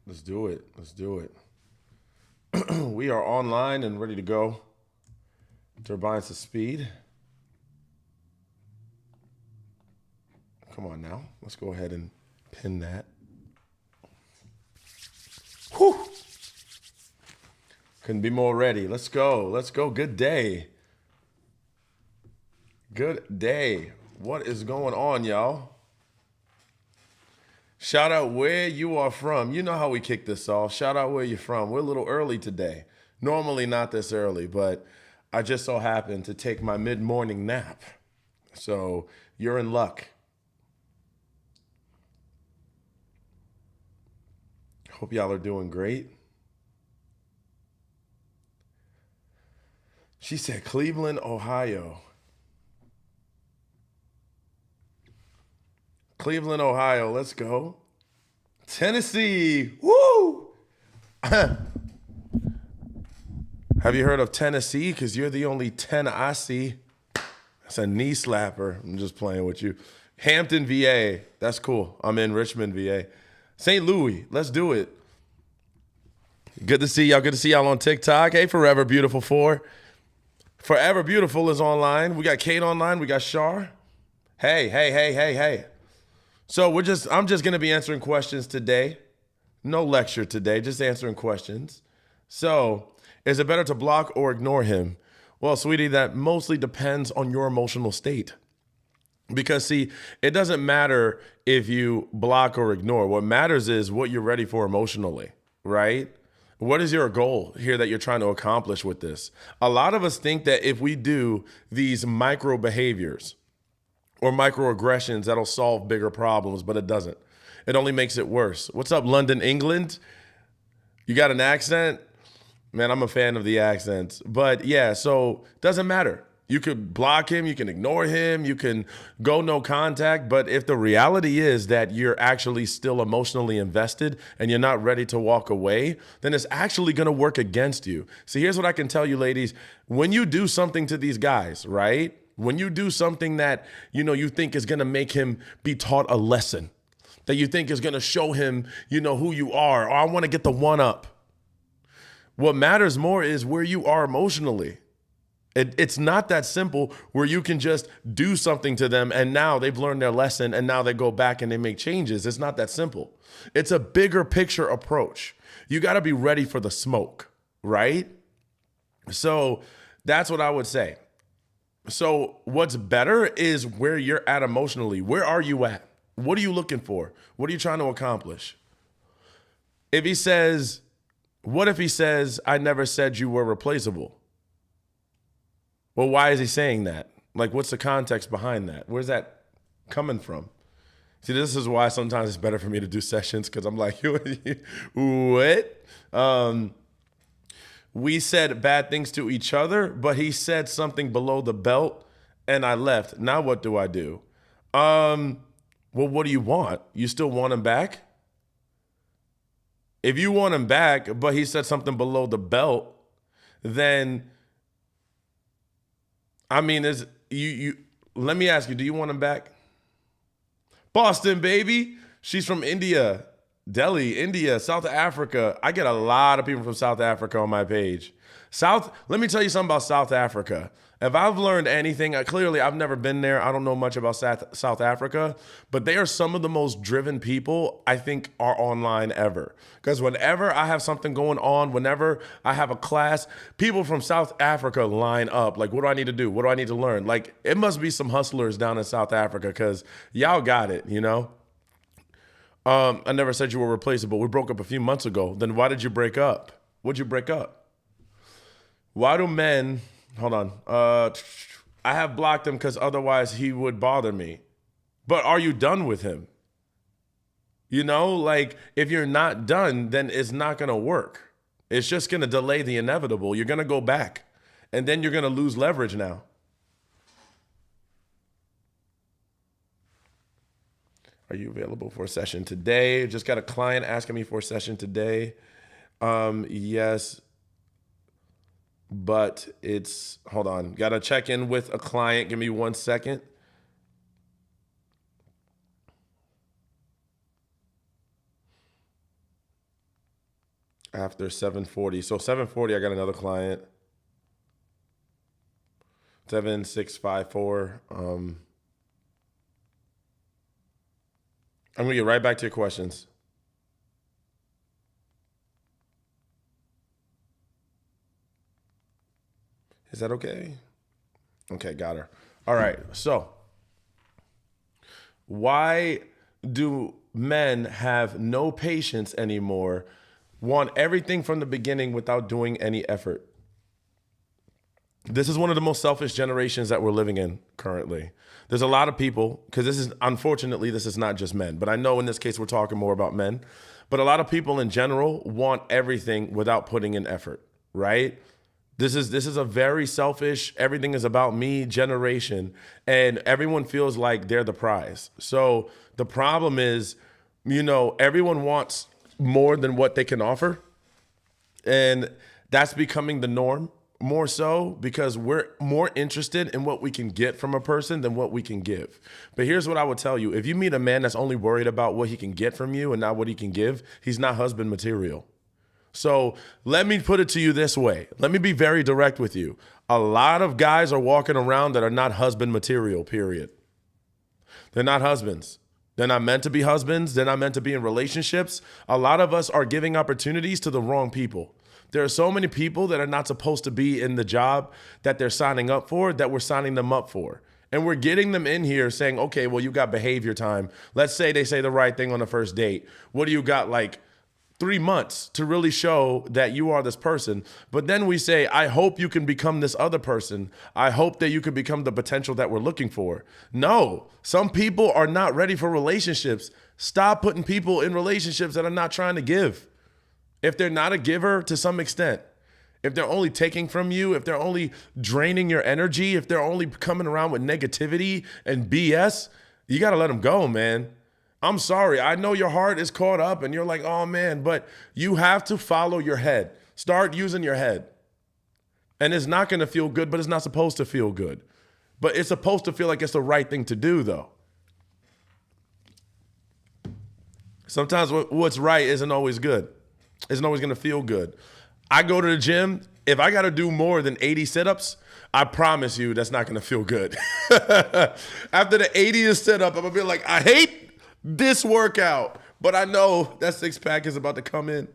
Let's do it. Let's do it. We are online and ready to go. Turbines to speed. Come on now. Let's go ahead and pin that. Whew. Couldn't be more ready. Let's go. Let's go. Good day. Good day. What is going on, y'all? Shout out where you are from. You know how we kick this off. Shout out where you're from. We're a little early today. Normally not this early, but I just so happened to take my mid-morning nap. So you're in luck. Hope y'all are doing great. She said Cleveland, Ohio. Cleveland, Ohio. Let's go. Tennessee. Woo! Have you heard of Tennessee? Because you're the only 10 I see. That's a knee slapper. I'm just playing with you. Hampton, VA. That's cool. I'm in Richmond, VA. St. Louis. Let's do it. Good to see y'all. Good to see y'all on TikTok. Hey, Forever Beautiful 4. Forever Beautiful is online. We got Kate online. We got Shar. Hey. So I'm just gonna be answering questions today. No lecture today, just answering questions. So, is it better to block or ignore him? Well, sweetie, that mostly depends on your emotional state. Because see, it doesn't matter if you block or ignore. What matters is what you're ready for emotionally, right? What is your goal here that you're trying to accomplish with this? A lot of us think that if we do these micro behaviors, or microaggressions, that'll solve bigger problems, but it doesn't. It only makes it worse. What's up, London, England? You got an accent? Man, I'm a fan of the accents. But yeah, so doesn't matter. You could block him, you can ignore him, you can go no contact, but if the reality is that you're actually still emotionally invested and you're not ready to walk away, then it's actually gonna work against you. See, here's what I can tell you, ladies. When you do something to these guys, right? When you do something that, you think is going to make him be taught a lesson, that you think is going to show him, who you are, or I want to get the one up. What matters more is where you are emotionally. It's not that simple where you can just do something to them and now they've learned their lesson and now they go back and they make changes. It's not that simple. It's a bigger picture approach. You got to be ready for the smoke, right? So that's what I would say. So what's better is where you're at emotionally. Where are you at? What are you looking for? What are you trying to accomplish? What if he says, I never said you were replaceable? Well, why is he saying that? Like, what's the context behind that? Where's that coming from? See, this is why sometimes it's better for me to do sessions because I'm like, what? We said bad things to each other, but he said something below the belt and I left. Now what do I do? Well, what do you want? You still want him back? If you want him back, but he said something below the belt, then I mean, let me ask you, do you want him back? Boston, baby. She's from India. Delhi, India, South Africa. I get a lot of people from South Africa on my page. Let me tell you something about South Africa. If I've learned anything, clearly I've never been there. I don't know much about South Africa, but they are some of the most driven people I think are online ever. Because whenever I have something going on, whenever I have a class, people from South Africa line up. Like, what do I need to do? What do I need to learn? Like, it must be some hustlers down in South Africa because y'all got it, I never said you were replaceable. We broke up a few months ago. Then why did you break up? What'd you break up? Why do men, hold on. I have blocked him because otherwise he would bother me. But are you done with him? Like if you're not done, then it's not going to work. It's just going to delay the inevitable. You're going to go back and then you're going to lose leverage now. Are you available for a session today? Just got a client asking me for a session today. Yes, but hold on. Got to check in with a client. Give me 1 second. after 7:40. So 7:40, I got another client. 7654. I'm gonna get right back to your questions. Is that okay? Okay, got her. All right. So, why do men have no patience anymore, want everything from the beginning without doing any effort? This is one of the most selfish generations that we're living in currently. There's a lot of people, because unfortunately, this is not just men, but I know in this case we're talking more about men, but a lot of people in general want everything without putting in effort, right? This is a very selfish, everything is about me generation, and everyone feels like they're the prize. So the problem is, everyone wants more than what they can offer, and that's becoming the norm more so because we're more interested in what we can get from a person than what we can give. But here's what I would tell you. If you meet a man that's only worried about what he can get from you and not what he can give, he's not husband material. So let me put it to you this way. Let me be very direct with you. A lot of guys are walking around that are not husband material, period. They're not husbands. They're not meant to be husbands. They're not meant to be in relationships. A lot of us are giving opportunities to the wrong people. There are so many people that are not supposed to be in the job that they're signing up for, that we're signing them up for. And we're getting them in here saying, okay, well, you got behavior time. Let's say they say the right thing on the first date. What do you got, like 3 months to really show that you are this person? But then we say, I hope you can become this other person. I hope that you can become the potential that we're looking for. No, some people are not ready for relationships. Stop putting people in relationships that are not trying to give. If they're not a giver to some extent, if they're only taking from you, if they're only draining your energy, if they're only coming around with negativity and BS, you got to let them go, man. I'm sorry. I know your heart is caught up and you're like, oh man, but you have to follow your head. Start using your head. And it's not going to feel good, but it's not supposed to feel good. But it's supposed to feel like it's the right thing to do, though. Sometimes what's right isn't always good. Isn't always going to feel good. I go to the gym. If I got to do more than 80 sit-ups, I promise you that's not going to feel good. After the 80th sit-up, I'm going to be like, I hate this workout, but I know that six-pack is about to come in.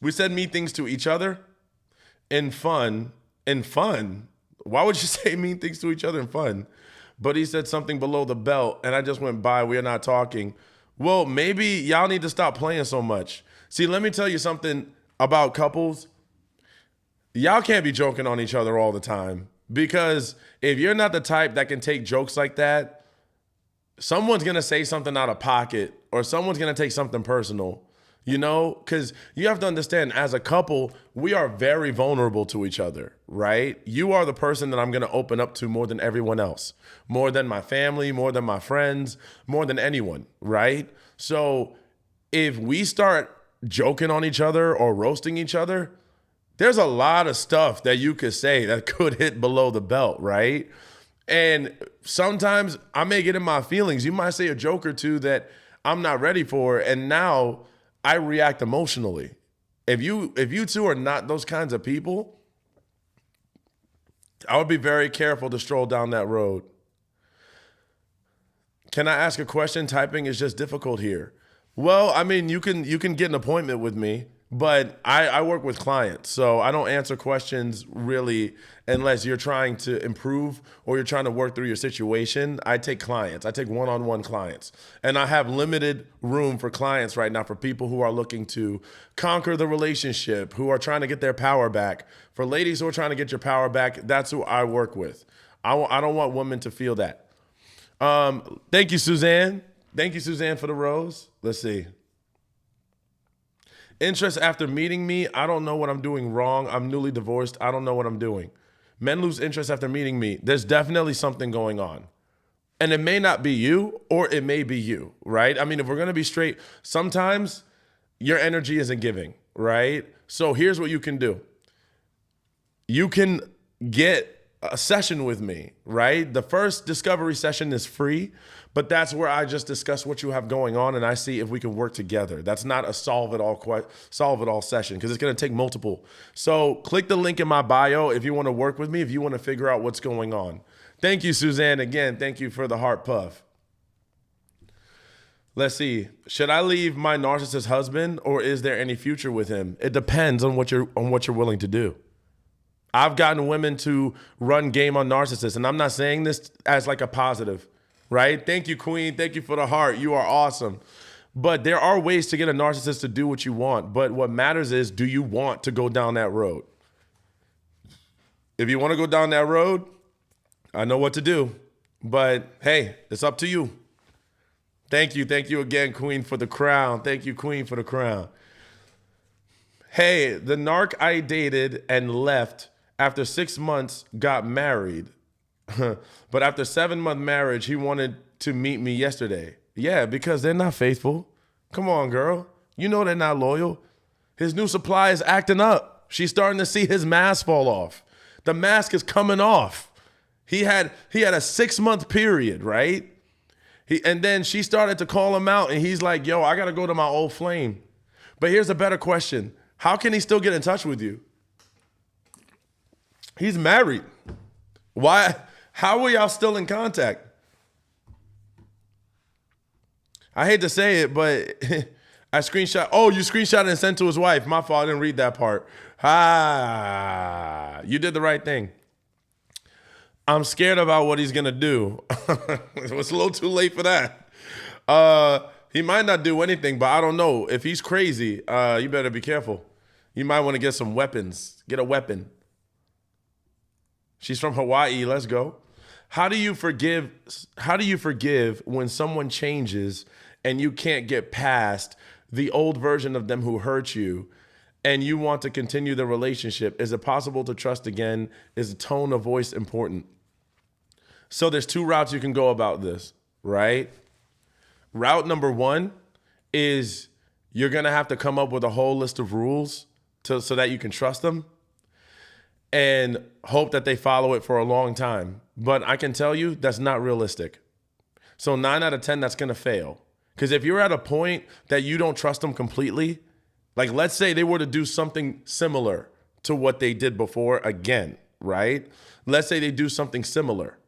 We said mean things to each other in fun. In fun? Why would you say mean things to each other in fun? But he said something below the belt, and I just went by. We are not talking. Well, maybe y'all need to stop playing so much. See, let me tell you something about couples. Y'all can't be joking on each other all the time, because if you're not the type that can take jokes like that, someone's going to say something out of pocket or someone's going to take something personal, because you have to understand, as a couple, we are very vulnerable to each other, right? You are the person that I'm going to open up to more than everyone else, more than my family, more than my friends, more than anyone, right? So if we start joking on each other or roasting each other, there's a lot of stuff that you could say that could hit below the belt, right? And sometimes I may get in my feelings. You might say a joke or two that I'm not ready for, and now I react emotionally. If you two are not those kinds of people, I would be very careful to stroll down that road. Can I ask a question? Typing is just difficult here. Well, I mean, you can get an appointment with me, but I work with clients, so I don't answer questions really unless you're trying to improve or you're trying to work through your situation. I take clients. I take one-on-one clients. And I have limited room for clients right now for people who are looking to conquer the relationship, who are trying to get their power back. For ladies who are trying to get your power back, that's who I work with. I don't want women to feel that. Thank you, Suzanne. Thank you, Suzanne, for the rose. Let's see. Interest after meeting me. I don't know what I'm doing wrong. I'm newly divorced. I don't know what I'm doing. Men lose interest after meeting me. There's definitely something going on. And it may not be you, or it may be you, right? I mean, if we're going to be straight, sometimes your energy isn't giving, right? So here's what you can do. You can get a session with me, right? The first discovery session is free, but that's where I just discuss what you have going on and I see if we can work together. That's not a solve it all session because it's going to take multiple. So click the link in my bio if you want to work with me, if you want to figure out what's going on. Thank you, Suzanne. Again, thank you for the heart puff. Let's see. Should I leave my narcissist husband or is there any future with him? It depends on what you're willing to do. I've gotten women to run game on narcissists, and I'm not saying this as like a positive, right? Thank you, Queen. Thank you for the heart. You are awesome. But there are ways to get a narcissist to do what you want. But what matters is, do you want to go down that road? If you want to go down that road, I know what to do. But hey, it's up to you. Thank you. Thank you again, Queen, for the crown. Thank you, Queen, for the crown. Hey, the narc I dated and left after 6 months got married. But after 7-month marriage, he wanted to meet me yesterday. Yeah, because they're not faithful. Come on, girl. You know they're not loyal. His new supply is acting up. She's starting to see his mask fall off. The mask is coming off. He had a 6-month period, right? And then she started to call him out, and he's like, yo, I got to go to my old flame. But here's a better question. How can he still get in touch with you? He's married. Why? How are y'all still in contact? I hate to say it, but I screenshot. Oh, you screenshot and sent to his wife. My fault. I didn't read that part. You did the right thing. I'm scared about what he's going to do. It was a little too late for that. He might not do anything, but I don't know. If he's crazy, you better be careful. You might want to get some weapons. Get a weapon. She's from Hawaii. Let's go. How do you forgive when someone changes and you can't get past the old version of them who hurt you and you want to continue the relationship? Is it possible to trust again? Is the tone of voice important? So there's 2 routes you can go about this, right? Route number 1 is you're going to have to come up with a whole list of rules so that you can trust them and hope that they follow it for a long time. But I can tell you that's not realistic. So 9 out of 10, that's going to fail. Because if you're at a point that you don't trust them completely, like let's say they were to do something similar to what they did before again, right? Let's say they do something similar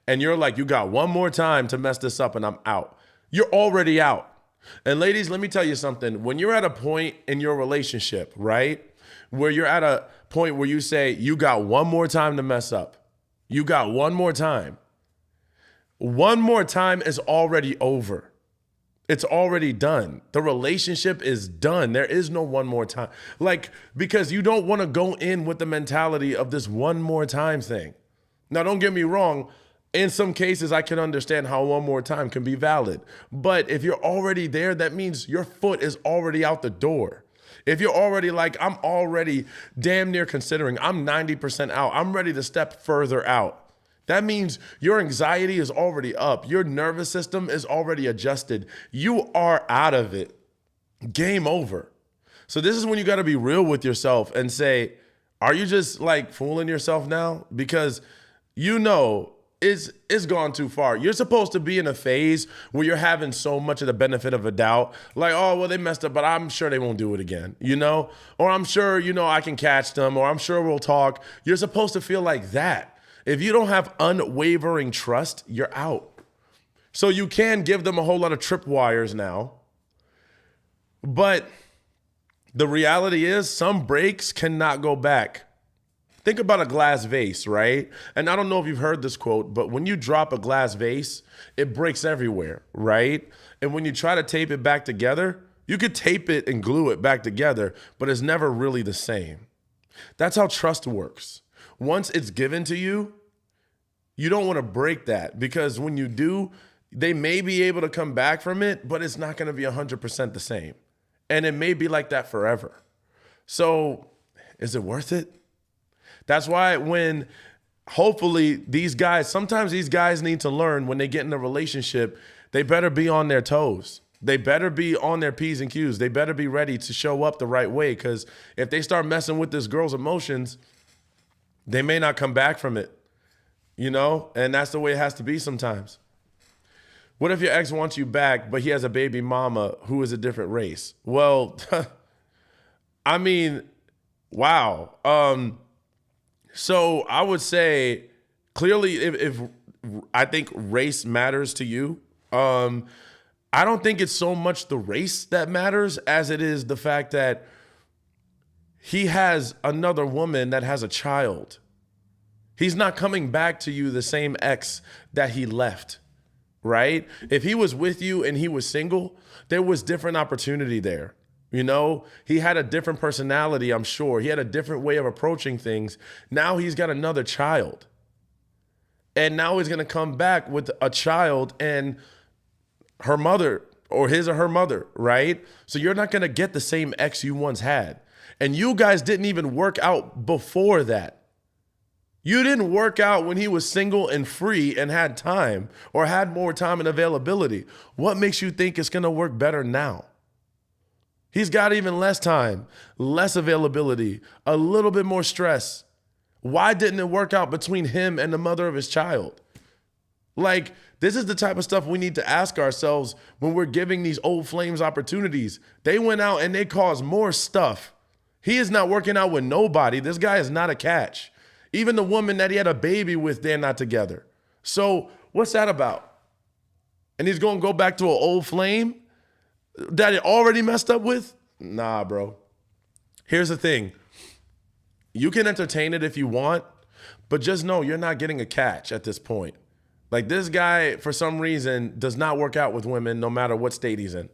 and you're like, you got one more time to mess this up and I'm out. You're already out. And ladies, let me tell you something. When you're at a point in your relationship, right, where you're at a point where you say, you got one more time to mess up. You got one more time. One more time is already over. It's already done. The relationship is done. There is no one more time. Like, because you don't want to go in with the mentality of this one more time thing. Now, don't get me wrong. In some cases, I can understand how one more time can be valid. But if you're already there, that means your foot is already out the door. If you're already like, I'm already damn near considering, I'm 90% out, I'm ready to step further out. That means your anxiety is already up. Your nervous system is already adjusted. You are out of it. Game over. So this is when you got to be real with yourself and say, are you just like fooling yourself now? Because you know it's gone too far. You're supposed to be in a phase where you're having so much of the benefit of a doubt. Like, oh, well, they messed up, but I'm sure they won't do it again, you know? Or I'm sure, I can catch them, or I'm sure we'll talk. You're supposed to feel like that. If you don't have unwavering trust, you're out. So you can give them a whole lot of tripwires now. But the reality is some breaks cannot go back. Think about a glass vase, right? And I don't know if you've heard this quote, but when you drop a glass vase, it breaks everywhere, right? And when you try to tape it back together, you could tape it and glue it back together, but it's never really the same. That's how trust works. Once it's given to you, you don't want to break that because when you do, they may be able to come back from it, but it's not going to be 100% the same. And it may be like that forever. So is it worth it? That's why when hopefully sometimes these guys need to learn when they get in a relationship, they better be on their toes. They better be on their P's and Q's. They better be ready to show up the right way because if they start messing with this girl's emotions, they may not come back from it. you know? And that's the way it has to be sometimes. What if your ex wants you back, but he has a baby mama who is a different race? Well, I mean, wow. So I would say clearly if I think race matters to you, I don't think it's so much the race that matters as it is the fact that he has another woman that has a child. He's not coming back to you the same ex that he left, right? If he was with you and he was single, there was different opportunity there. You know, he had a different personality, I'm sure. He had a different way of approaching things. Now he's got another child. And now he's going to come back with a child and her mother, or his or her mother, right? So you're not going to get the same ex you once had. And you guys didn't even work out before that. You didn't work out when he was single and free and had time or had more time and availability. What makes you think it's going to work better now? He's got even less time, less availability, a little bit more stress. Why didn't it work out between him and the mother of his child? Like, this is the type of stuff we need to ask ourselves when we're giving these old flames opportunities. They went out and they caused more stuff. He is not working out with nobody. This guy is not a catch. Even the woman that he had a baby with, they're not together. So what's that about? And he's going to go back to an old flame that he already messed up with? Nah, bro. Here's the thing. You can entertain it if you want, but just know you're not getting a catch at this point. Like, this guy, for some reason, does not work out with women no matter what state he's in.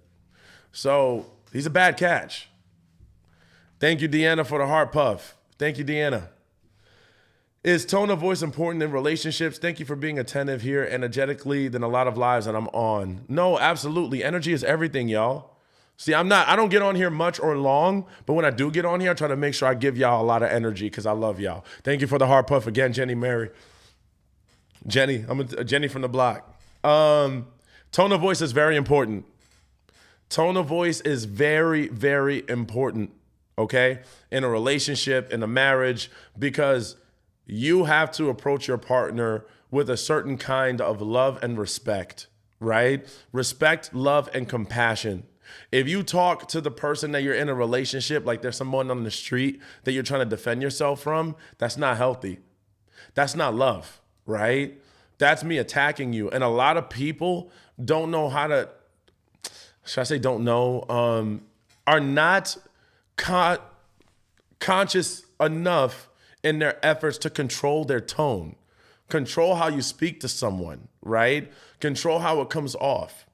So he's a bad catch. Thank you, Deanna, for the heart puff. Thank you, Deanna. Is tone of voice important in relationships? Thank you for being attentive here, energetically than a lot of lives that I'm on. No, absolutely. Energy is everything, y'all. See, I don't get on here much or long, but when I do get on here, I try to make sure I give y'all a lot of energy because I love y'all. Thank you for the heart puff again, Jenny Mary. Jenny, Jenny from the block. Tone of voice is very important. Tone of voice is very, very important, okay? In a relationship, in a marriage, because you have to approach your partner with a certain kind of love and respect, right? Respect, love, and compassion. If you talk to the person that you're in a relationship like there's someone on the street that you're trying to defend yourself from, that's not healthy. That's not love, right? That's me attacking you. And a lot of people don't know how to, should I say don't know, are not conscious enough in their efforts to control their tone, control how you speak to someone, right? Control how it comes off.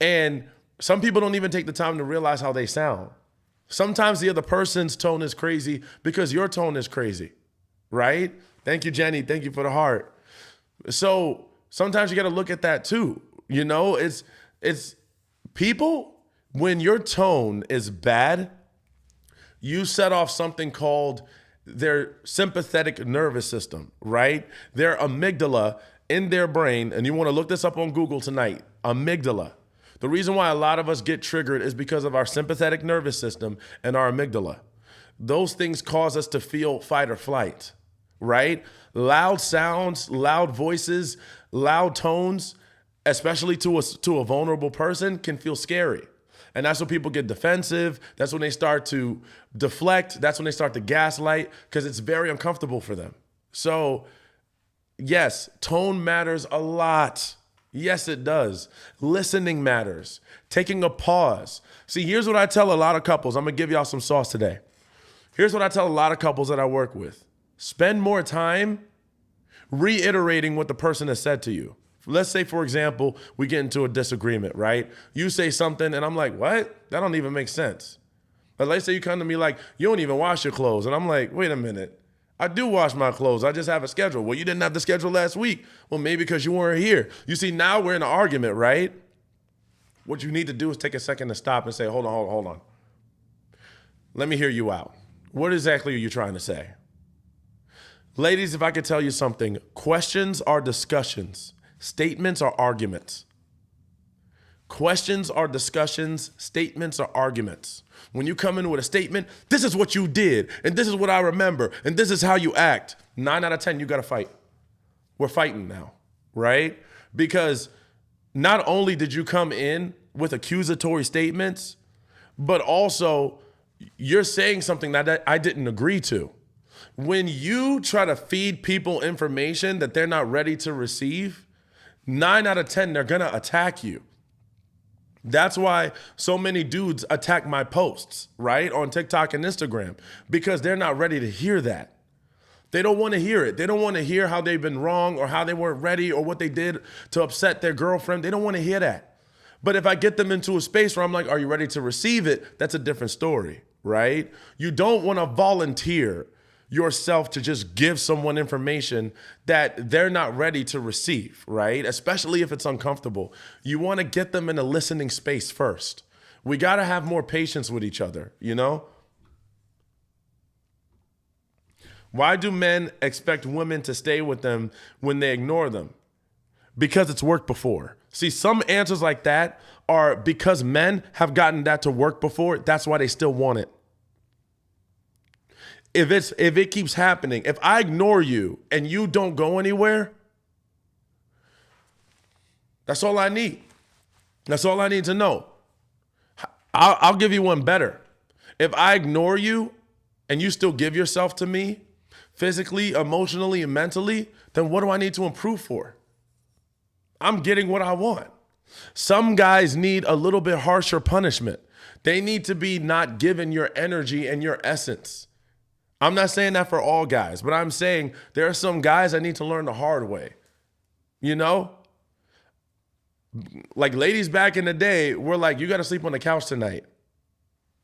And some people don't even take the time to realize how they sound. Sometimes the other person's tone is crazy because your tone is crazy, right? Thank you, Jenny. Thank you for the heart. So sometimes you got to look at that too. You know, it's people, when your tone is bad, you set off something called their sympathetic nervous system, right? Their amygdala in their brain, and you want to look this up on Google tonight, amygdala. The reason why a lot of us get triggered is because of our sympathetic nervous system and our amygdala. Those things cause us to feel fight or flight, right? Loud sounds, loud voices, loud tones, especially to a vulnerable person, can feel scary. And that's when people get defensive. That's when they start to deflect. That's when they start to gaslight because it's very uncomfortable for them. So yes, tone matters a lot. Yes, it does. Listening matters. Taking a pause. See, here's what I tell a lot of couples. I'm going to give y'all some sauce today. Here's what I tell a lot of couples that I work with. Spend more time reiterating what the person has said to you. Let's say, for example, we get into a disagreement, right? You say something and I'm like, what? That don't even make sense. But let's say you come to me like, you don't even wash your clothes. And I'm like, wait a minute. I do wash my clothes. I just have a schedule. Well, you didn't have the schedule last week. Well, maybe because you weren't here. You see, now we're in an argument, right? What you need to do is take a second to stop and say, hold on. Let me hear you out. What exactly are you trying to say? Ladies, if I could tell you something, questions are discussions. Statements are arguments. Questions are discussions. Statements are arguments. When you come in with a statement, this is what you did, and this is what I remember, and this is how you act. 9 out of 10, you got to fight. we're fighting now, right? Because not only did you come in with accusatory statements, but also you're saying something that I didn't agree to. When you try to feed people information that they're not ready to receive, 9 out of 10, they're gonna attack you. That's why so many dudes attack my posts, right? On TikTok and Instagram, because they're not ready to hear that. They don't want to hear it. They don't want to hear how they've been wrong or how they weren't ready or what they did to upset their girlfriend. They don't want to hear that. But if I get them into a space where I'm like, are you ready to receive it? That's a different story, right? You don't want to volunteer yourself to just give someone information that they're not ready to receive, right? Especially if it's uncomfortable. You want to get them in a listening space first. We got to have more patience with each other, you know? Why do men expect women to stay with them when they ignore them? Because it's worked before. See, some answers like that are because men have gotten that to work before, that's why they still want it. If it keeps happening, if I ignore you and you don't go anywhere, that's all I need. That's all I need to know. I'll give you one better. If I ignore you and you still give yourself to me, physically, emotionally, and mentally, then what do I need to improve for? I'm getting what I want. Some guys need a little bit harsher punishment. They need to be not given your energy and your essence. I'm not saying that for all guys, but I'm saying there are some guys that need to learn the hard way. You know? Like ladies back in the day were like, you got to sleep on the couch tonight.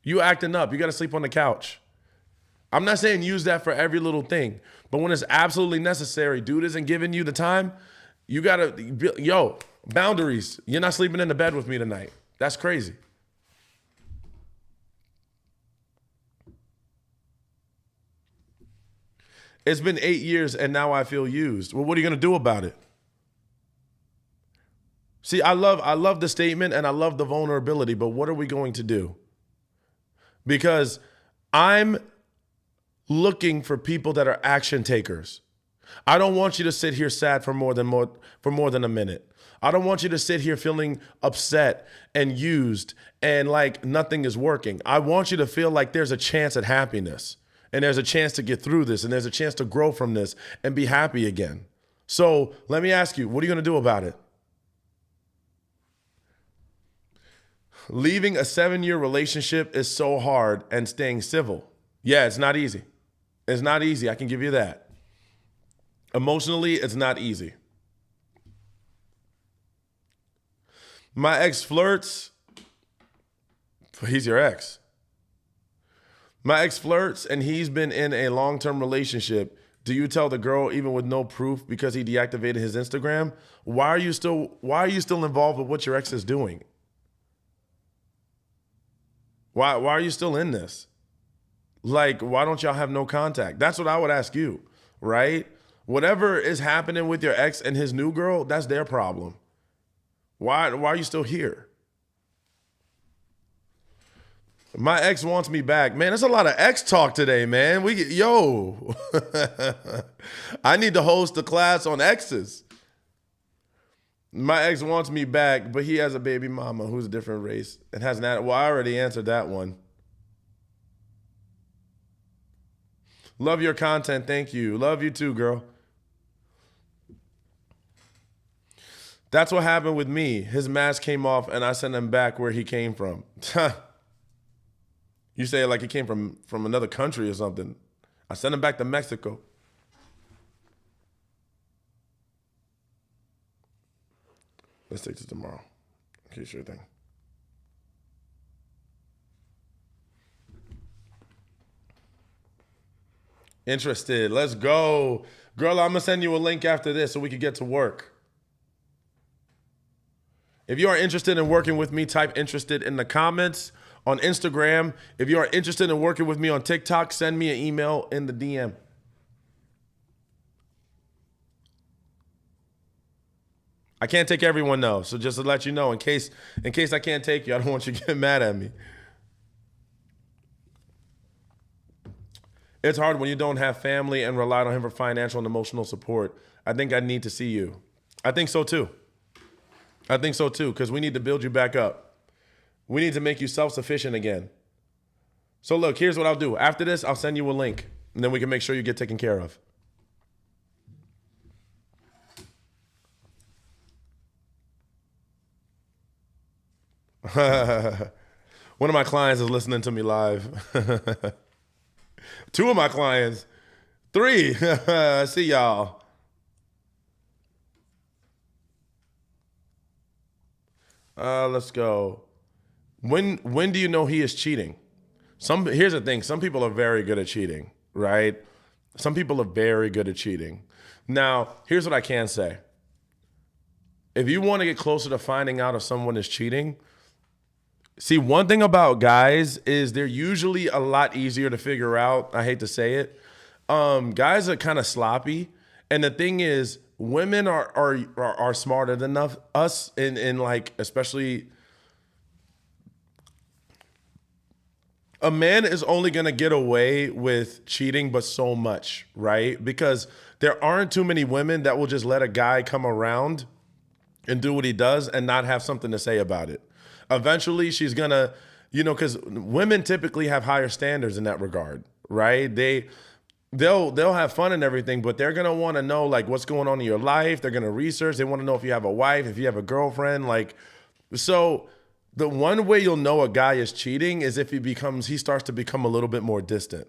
You acting up, you got to sleep on the couch. I'm not saying use that for every little thing, but when it's absolutely necessary, dude isn't giving you the time, you got to, boundaries. You're not sleeping in the bed with me tonight. That's crazy. It's been 8 years and now I feel used. Well, what are you going to do about it? See, I love the statement and I love the vulnerability, but what are we going to do? Because I'm looking for people that are action takers. I don't want you to sit here sad for more than a minute. I don't want you to sit here feeling upset and used and like nothing is working. I want you to feel like there's a chance at happiness. And there's a chance to get through this, and there's a chance to grow from this and be happy again. So let me ask you, what are you going to do about it? Leaving a 7-year relationship is so hard and staying civil. Yeah, it's not easy. It's not easy. I can give you that. Emotionally, it's not easy. My ex flirts. He's your ex. My ex flirts and he's been in a long-term relationship. Do you tell the girl even with no proof because he deactivated his Instagram? Why are you still involved with what your ex is doing? Why are you still in this? Like, why don't y'all have no contact? That's what I would ask you, right? Whatever is happening with your ex and his new girl, that's their problem. Why are you still here? My ex wants me back. Man, there's a lot of ex talk today, man. I need to host a class on exes. My ex wants me back, but he has a baby mama who's a different race and hasn't had it. Well, I already answered that one. Love your content. Thank you. Love you too, girl. That's what happened with me. His mask came off and I sent him back where he came from. You say it like he came from another country or something. I sent him back to Mexico. Let's take this tomorrow. Okay, sure thing. Interested. Let's go. Girl, I'm going to send you a link after this so we can get to work. If you are interested in working with me, type interested in the comments on Instagram. If you are interested in working with me on TikTok, send me an email in the DM. I can't take everyone though, so just to let you know, in case I can't take you, I don't want you to get mad at me. It's hard when you don't have family and relied on him for financial and emotional support. I think I need to see you. I think so too. I think so too, because we need to build you back up. We need to make you self-sufficient again. So look, here's what I'll do. After this, I'll send you a link, and then we can make sure you get taken care of. One of my clients is listening to me live. Two of my clients. Three. See y'all. Let's go. When do you know he is cheating? Here's the thing. Some people are very good at cheating, right? Some people are very good at cheating. Now, here's what I can say. If you want to get closer to finding out if someone is cheating, see, one thing about guys is they're usually a lot easier to figure out. I hate to say it. Guys are kind of sloppy. And the thing is, women are smarter than us in like, especially a man is only going to get away with cheating, but so much, right? Because there aren't too many women that will just let a guy come around and do what he does and not have something to say about it. Eventually, she's going to, because women typically have higher standards in that regard, right? They'll have fun and everything, but they're going to want to know like what's going on in your life. They're going to research. They want to know if you have a wife, if you have a girlfriend, so the one way you'll know a guy is cheating is if he starts to become a little bit more distant.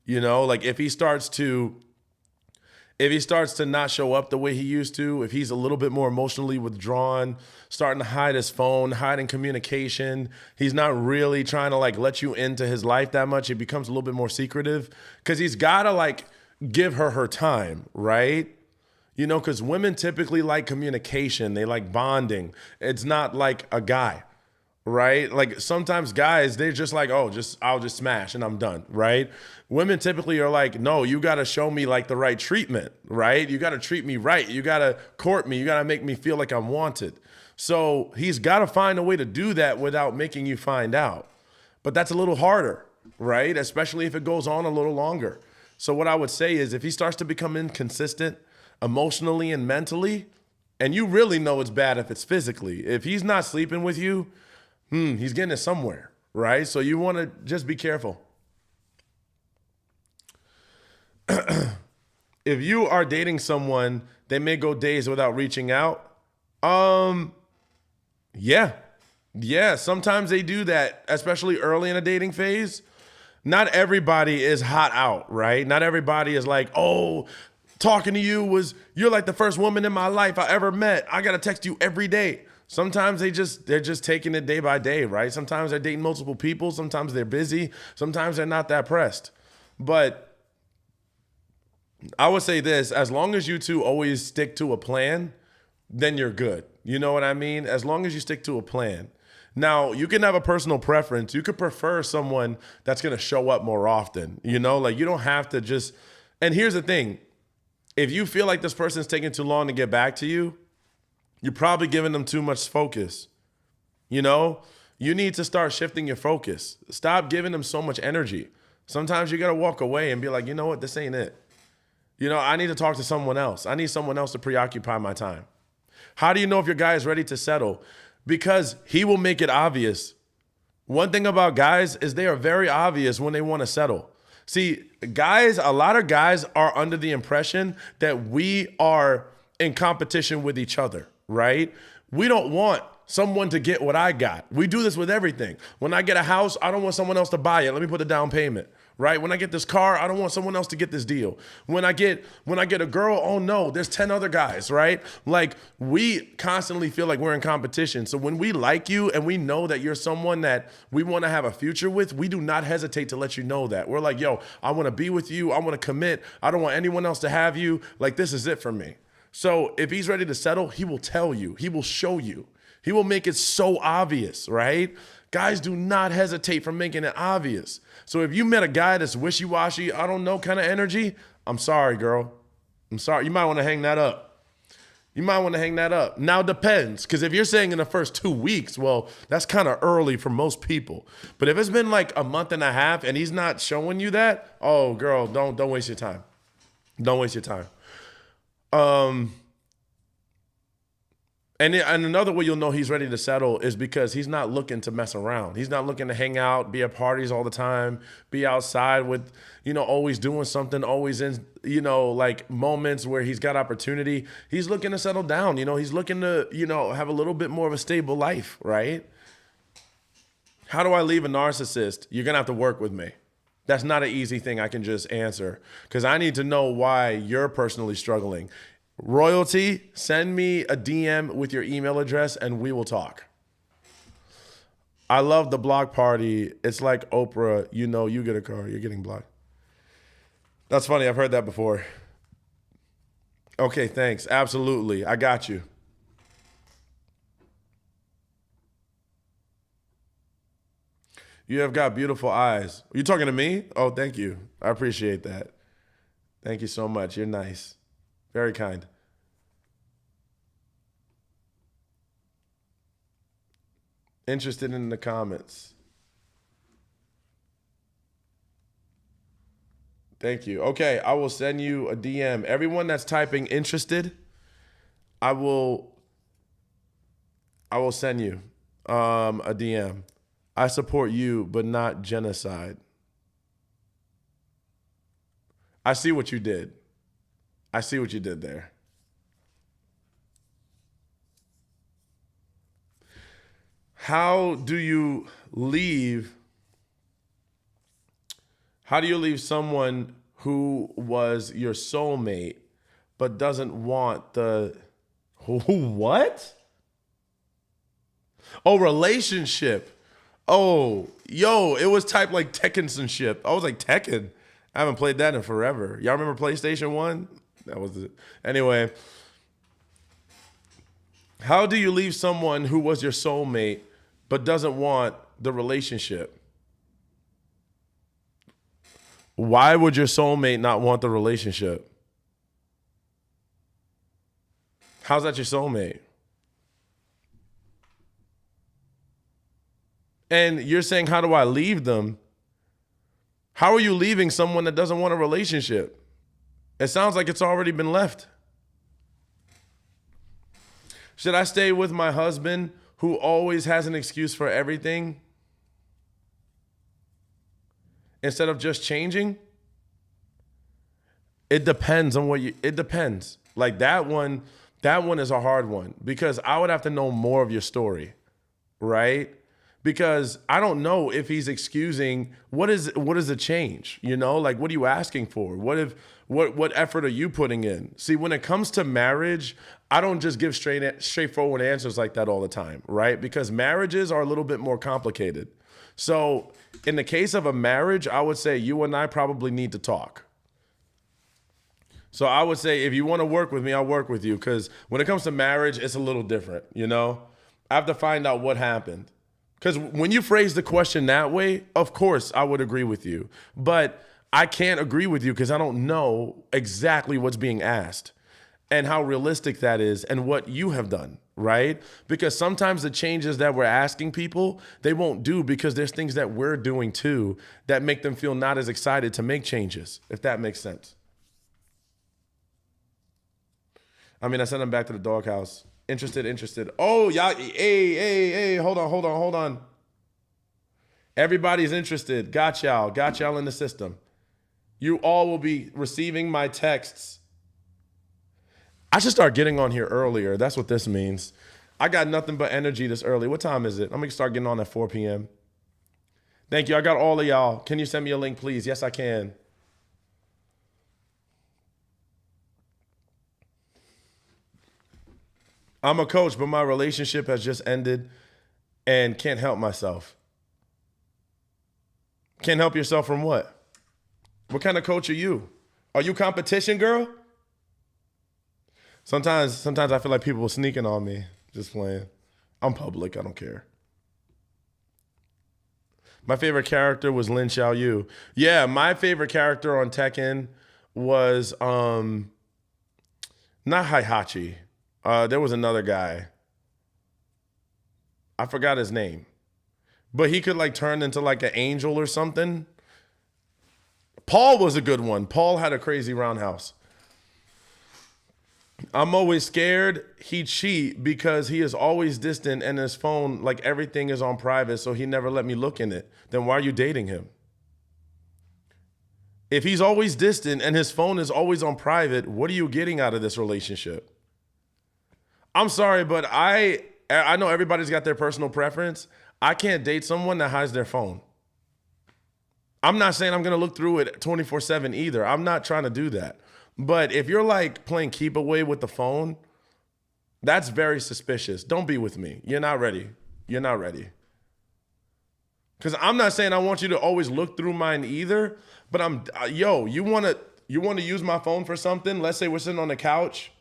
Like if he starts to not show up the way he used to, if he's a little bit more emotionally withdrawn, starting to hide his phone, hiding communication, he's not really trying to like let you into his life that much. It becomes a little bit more secretive because he's got to like give her time, right? Because women typically like communication. They like bonding. It's not like a guy. Right? Like sometimes guys, they're just like, I'll just smash and I'm done, right? Women typically are like, no, you got to show me like the right treatment, right? You got to treat me right. You got to court me. You got to make me feel like I'm wanted. So he's got to find a way to do that without making you find out. But that's a little harder, right? Especially if it goes on a little longer. So what I would say is if he starts to become inconsistent emotionally and mentally, and you really know it's bad if it's physically, if he's not sleeping with you, he's getting it somewhere, right? So you want to just be careful. If you are dating someone, they may go days without reaching out. Yeah, sometimes they do that, especially early in a dating phase. Not everybody is hot out, right? Not everybody is like, oh, talking to you're like the first woman in my life I ever met. I got to text you every day. Sometimes they're just taking it day by day, right? Sometimes they're dating multiple people. Sometimes they're busy. Sometimes they're not that pressed. But I would say this, as long as you two always stick to a plan, then you're good. You know what I mean? As long as you stick to a plan. Now, you can have a personal preference. You could prefer someone that's going to show up more often. Like you don't have to just, and here's the thing. If you feel like this person's taking too long to get back to you, you're probably giving them too much focus. You need to start shifting your focus. Stop giving them so much energy. Sometimes you got to walk away and be like, you know what, this ain't it. I need to talk to someone else. I need someone else to preoccupy my time. How do you know if your guy is ready to settle? Because he will make it obvious. One thing about guys is they are very obvious when they want to settle. See, a lot of guys are under the impression that we are in competition with each other. Right? We don't want someone to get what I got. We do this with everything. When I get a house, I don't want someone else to buy it. Let me put the down payment. Right? When I get this car, I don't want someone else to get this deal. When I get a girl, oh no, there's 10 other guys, right? Like we constantly feel like we're in competition. So when we like you and we know that you're someone that we want to have a future with, we do not hesitate to let you know that. We're like, yo, I want to be with you. I want to commit. I don't want anyone else to have you. Like this is it for me. So if he's ready to settle, he will tell you. He will show you. He will make it so obvious, right? Guys do not hesitate from making it obvious. So if you met a guy that's wishy-washy, I don't know kind of energy, I'm sorry, girl. I'm sorry. You might want to hang that up. You might want to hang that up. Now depends, because if you're saying in the first 2 weeks, well, that's kind of early for most people. But if it's been like a month and a half and he's not showing you that, oh girl, don't waste your time. Don't waste your time. And another way you'll know he's ready to settle is because he's not looking to mess around. He's not looking to hang out, be at parties all the time, be outside with, always doing something, always in, like moments where he's got opportunity. He's looking to settle down. He's looking to, have a little bit more of a stable life, right? How do I leave a narcissist? You're going to have to work with me. That's not an easy thing I can just answer because I need to know why you're personally struggling. Royalty, send me a DM with your email address and we will talk. I love the block party. It's like Oprah, you get a car, you're getting blocked. That's funny. I've heard that before. Okay, thanks. Absolutely. I got you. You have got beautiful eyes. Are you talking to me? Oh, thank you. I appreciate that. Thank you so much. You're nice. Very kind. Interested in the comments. Thank you. Okay, I will send you a DM. Everyone that's typing interested, I will send you a DM. I support you, but not genocide. I see what you did. I see what you did there. How do you leave someone who was your soulmate but doesn't want the what? Oh, relationship. Oh, yo, it was typed like Tekkenship. I was like, Tekken. I haven't played that in forever. Y'all remember PlayStation 1? That was it. Anyway, how do you leave someone who was your soulmate but doesn't want the relationship? Why would your soulmate not want the relationship? How's that your soulmate? And you're saying, how do I leave them? How are you leaving someone that doesn't want a relationship? It sounds like it's already been left. Should I stay with my husband who always has an excuse for everything instead of just changing? It depends on it depends. Like that one is a hard one because I would have to know more of your story, right? Because I don't know if he's excusing what is the change, like what are you asking for? What effort are you putting in? See, when it comes to marriage, I don't just give straightforward answers like that all the time, right? Because marriages are a little bit more complicated. So in the case of a marriage, I would say you and I probably need to talk. So I would say if you want to work with me, I'll work with you because when it comes to marriage, it's a little different, I have to find out what happened. Because when you phrase the question that way, of course, I would agree with you. But I can't agree with you because I don't know exactly what's being asked and how realistic that is and what you have done, right? Because sometimes the changes that we're asking people, they won't do because there's things that we're doing too that make them feel not as excited to make changes, if that makes sense. I sent them back to the doghouse. Interested. Oh, y'all, hey, hold on. Everybody's interested. Got y'all in the system. You all will be receiving my texts. I should start getting on here earlier. That's what this means. I got nothing but energy this early. What time is it? I'm going to start getting on at 4 p.m. Thank you. I got all of y'all. Can you send me a link, please? Yes, I can. I'm a coach, but my relationship has just ended and can't help myself. Can't help yourself from what? What kind of coach are you? Are you competition, girl? Sometimes I feel like people are sneaking on me. Just playing. I'm public. I don't care. My favorite character was Lin Xiaoyu. Yeah, my favorite character on Tekken was not Heihachi. There was another guy. I forgot his name. But he could like turn into like an angel or something. Paul was a good one. Paul had a crazy roundhouse. I'm always scared he cheat because he is always distant and his phone, like everything is on private, so he never let me look in it. Then why are you dating him? If he's always distant and his phone is always on private, what are you getting out of this relationship? I'm sorry, but I know everybody's got their personal preference. I can't date someone that hides their phone. I'm not saying I'm going to look through it 24/7 either. I'm not trying to do that. But if you're like playing keep away with the phone, that's very suspicious. Don't be with me. You're not ready. You're not ready. Because I'm not saying I want you to always look through mine either, but you want to use my phone for something? Let's say we're sitting on the couch.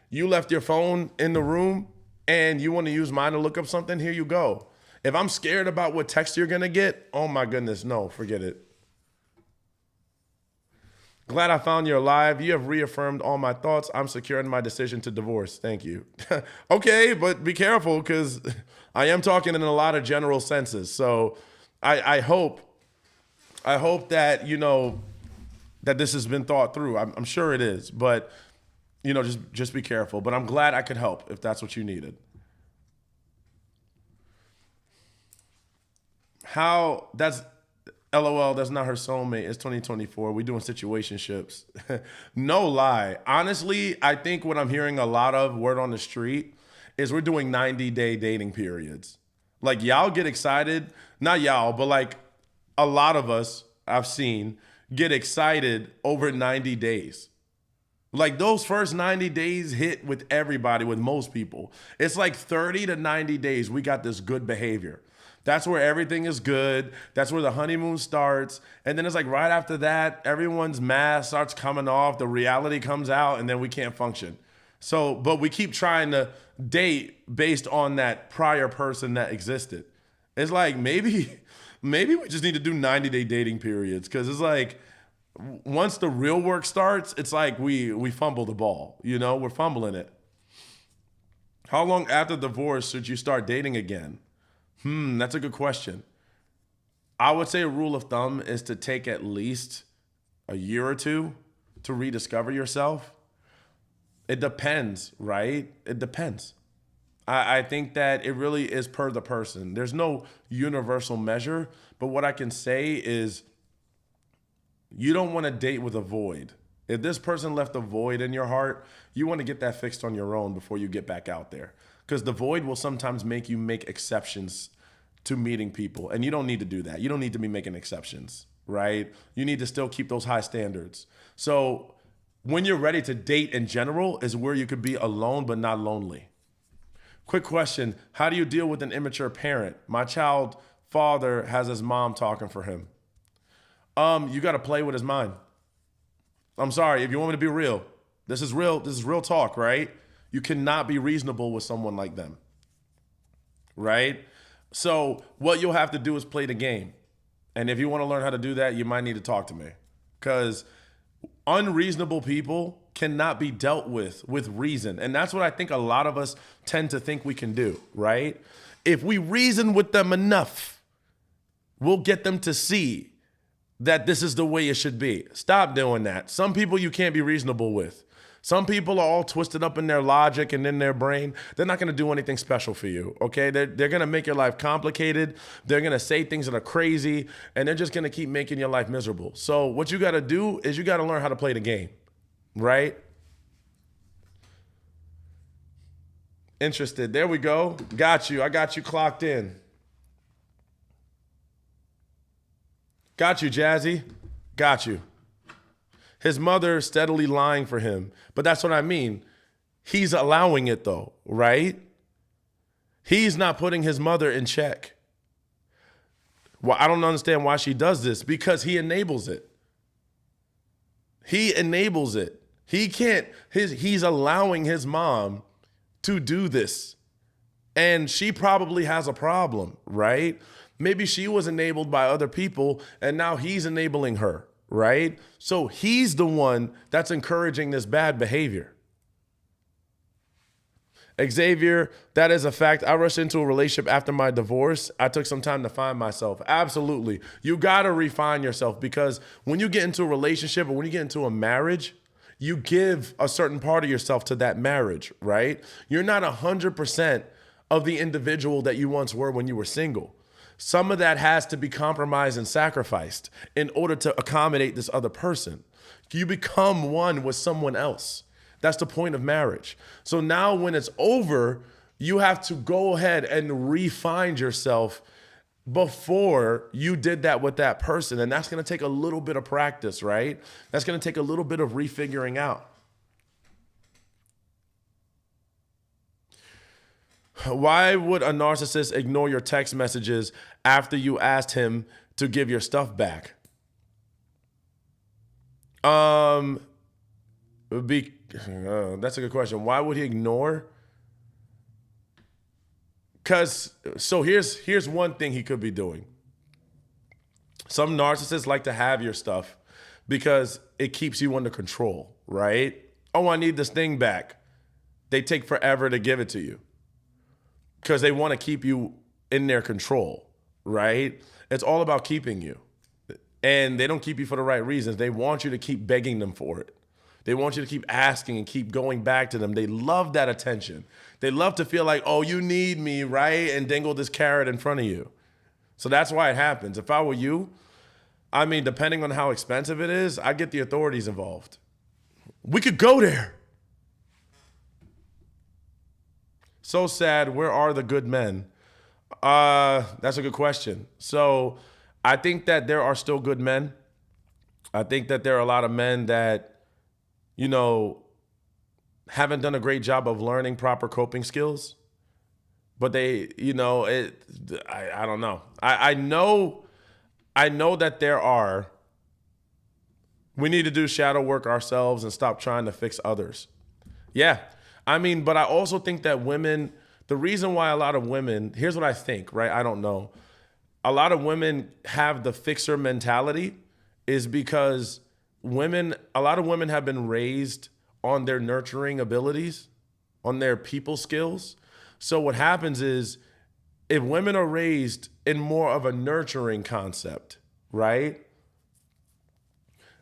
You left your phone in the room and you want to use mine to look up something, here you go. If I'm scared about what text you're going to get, oh my goodness, no, forget it. Glad I found you alive. You have reaffirmed all my thoughts. I'm secure in my decision to divorce. Thank you. Okay, but be careful because I am talking in a lot of general senses. So I hope that, that this has been thought through. I'm sure it is, but, just be careful. But I'm glad I could help if that's what you needed. LOL, that's not her soulmate. It's 2024. We doing situationships. No lie. Honestly, I think what I'm hearing a lot of word on the street is we're doing 90-day dating periods. Like y'all get excited, not y'all, but like a lot of us I've seen get excited over 90 days. Like those first 90 days hit with everybody, with most people. It's like 30 to 90 days, we got this good behavior. That's where everything is good. That's where the honeymoon starts. And then it's like right after that, everyone's mask starts coming off, the reality comes out, and then we can't function. So, but we keep trying to date based on that prior person that existed. It's like maybe we just need to do 90-day dating periods because it's like once the real work starts, it's like we fumble the ball. We're fumbling it. How long after divorce should you start dating again? That's a good question. I would say a rule of thumb is to take at least a year or two to rediscover yourself. It depends, right? It depends. I think that it really is per the person. There's no universal measure, but what I can say is you don't want to date with a void. If this person left a void in your heart, you want to get that fixed on your own before you get back out there. Because the void will sometimes make you make exceptions to meeting people. And you don't need to do that. You don't need to be making exceptions, right? You need to still keep those high standards. So when you're ready to date in general is where you could be alone but not lonely. Quick question. How do you deal with an immature parent? My child father has his mom talking for him. You got to play with his mind. I'm sorry. If you want me to be real, this is real talk, right? You cannot be reasonable with someone like them, right? So what you'll have to do is play the game. And if you want to learn how to do that, you might need to talk to me because unreasonable people cannot be dealt with reason. And that's what I think a lot of us tend to think we can do, right? If we reason with them enough, we'll get them to see that this is the way it should be. Stop doing that. Some people you can't be reasonable with. Some people are all twisted up in their logic and in their brain. They're not going to do anything special for you, okay? They're going to make your life complicated. They're going to say things that are crazy, and they're just going to keep making your life miserable. So what you got to do is you got to learn how to play the game, right? Interested. There we go. Got you. I got you clocked in. Got you, Jazzy. Got you. His mother steadily lying for him. But that's what I mean. He's allowing it though, right? He's not putting his mother in check. Well, I don't understand why she does this because he enables it. He enables it. He's allowing his mom to do this. And she probably has a problem, right? Maybe she was enabled by other people and now he's enabling her. Right? So he's the one that's encouraging this bad behavior. Xavier, that is a fact. I rushed into a relationship after my divorce. I took some time to find myself. Absolutely. You got to refine yourself, because when you get into a relationship or when you get into a marriage, you give a certain part of yourself to that marriage, right? You're not 100% of the individual that you once were when you were single. Some of that has to be compromised and sacrificed in order to accommodate this other person. You become one with someone else. That's the point of marriage. So now when it's over, you have to go ahead and re-find yourself before you did that with that person. And that's going to take a little bit of practice, right? That's going to take a little bit of refiguring out. Why would a narcissist ignore your text messages after you asked him to give your stuff back? That's a good question. Why would he ignore? So here's one thing he could be doing. Some narcissists like to have your stuff because it keeps you under control, right? Oh, I need this thing back. They take forever to give it to you because they want to keep you in their control, right? It's all about keeping you. And they don't keep you for the right reasons. They want you to keep begging them for it. They want you to keep asking and keep going back to them. They love that attention. They love to feel like, oh, you need me, right? And dangle this carrot in front of you. So that's why it happens. If I were you, I mean, depending on how expensive it is, I'd get the authorities involved. We could go there. So sad. Where are the good men? That's a good question. So I think that there are still good men. I think that there are a lot of men that, you know, haven't done a great job of learning proper coping skills. But they, you know, I don't know. I know that there are. We need to do shadow work ourselves and stop trying to fix others. Yeah. I mean, but I also think that women, the reason why a lot of women, here's what I think, right? I don't know. A lot of women have the fixer mentality is because a lot of women have been raised on their nurturing abilities, on their people skills. So what happens is if women are raised in more of a nurturing concept, right?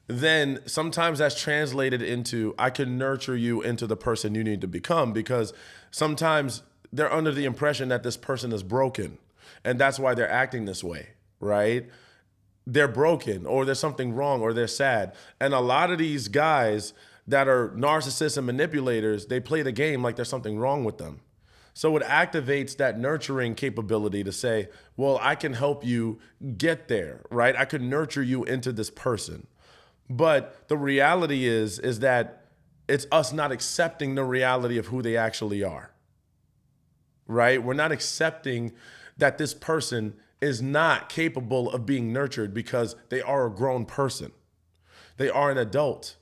Then sometimes that's translated into, I can nurture you into the person you need to become, because sometimes they're under the impression that this person is broken. And that's why they're acting this way, right? They're broken, or there's something wrong, or they're sad. And a lot of these guys that are narcissists and manipulators, they play the game like there's something wrong with them. So it activates that nurturing capability to say, well, I can help you get there, right? I could nurture you into this person. But the reality is that it's us not accepting the reality of who they actually are, right? We're not accepting that this person is not capable of being nurtured because they are a grown person. They are an adult.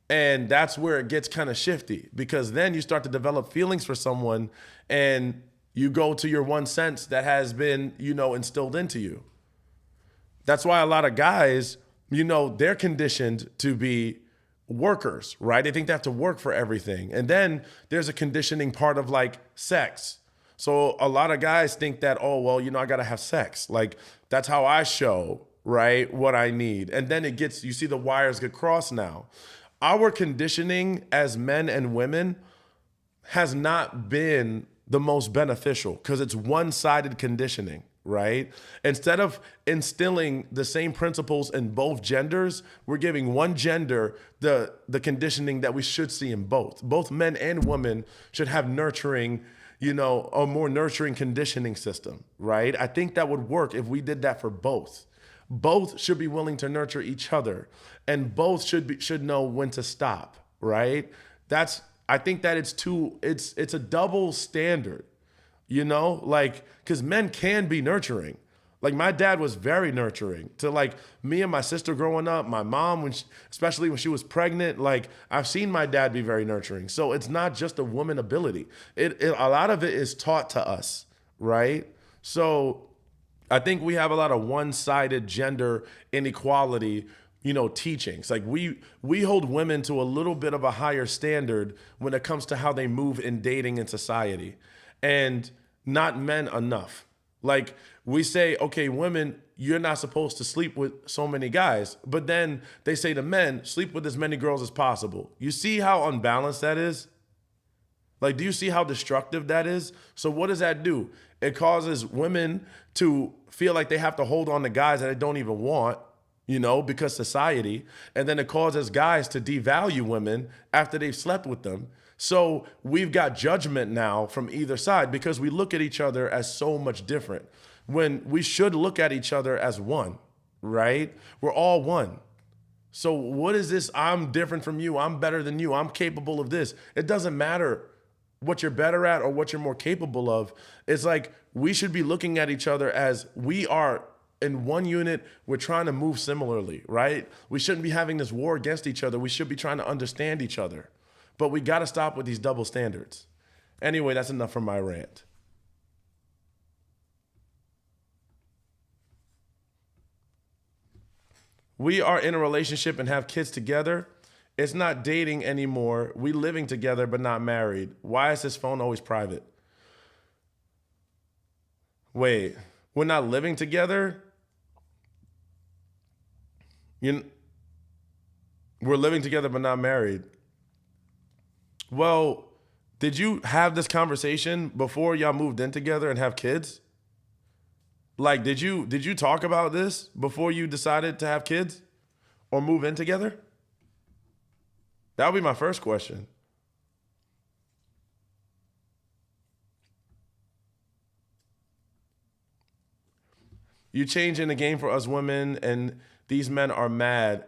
And that's where it gets kind of shifty, because then you start to develop feelings for someone and you go to your one sense that has been, you know, instilled into you. That's why a lot of guys, you know, they're conditioned to be workers, right? They think they have to work for everything. And then there's a conditioning part of like sex. So a lot of guys think that, oh, well, you know, I got to have sex. Like, that's how I show, right, what I need. And then it gets, you see the wires get crossed now. Our conditioning as men and women has not been the most beneficial because it's one-sided conditioning, right? Instead of instilling the same principles in both genders, we're giving one gender the conditioning that we should see in both. Both men and women should have nurturing, you know, a more nurturing conditioning system, right? I think that would work if we did that for both. Both should be willing to nurture each other, and both should know when to stop, right? I think that it's a double standard, you know, like, because men can be nurturing. Like, my dad was very nurturing to like me and my sister growing up, my mom, especially when she was pregnant. Like, I've seen my dad be very nurturing. So it's not just a woman ability. A lot of it is taught to us, right? So I think we have a lot of one-sided gender inequality teachings. Like we hold women to a little bit of a higher standard when it comes to how they move in dating in society, and not men enough. Like we say, okay, women, you're not supposed to sleep with so many guys, but then they say to men, sleep with as many girls as possible. You see how unbalanced that is? Like, do you see how destructive that is? So what does that do? It causes women to feel like they have to hold on to guys that they don't even want, because society. And then it causes guys to devalue women after they've slept with them. So we've got judgment now from either side because we look at each other as so much different when we should look at each other as one, right? We're all one. So what is this? I'm different from you. I'm better than you. I'm capable of this. It doesn't matter what you're better at or what you're more capable of. It's like we should be looking at each other as we are in one unit. We're trying to move similarly, right? We shouldn't be having this war against each other. We should be trying to understand each other. But we got to stop with these double standards. Anyway, that's enough for my rant. We are in a relationship and have kids together. It's not dating anymore. We living together but not married. Why is his phone always private? Wait, we're not living together? We're living together but not married. Well, did you have this conversation before y'all moved in together and have kids? Like, did you talk about this before you decided to have kids or move in together? That would be my first question. You changing the game for us women, and these men are mad.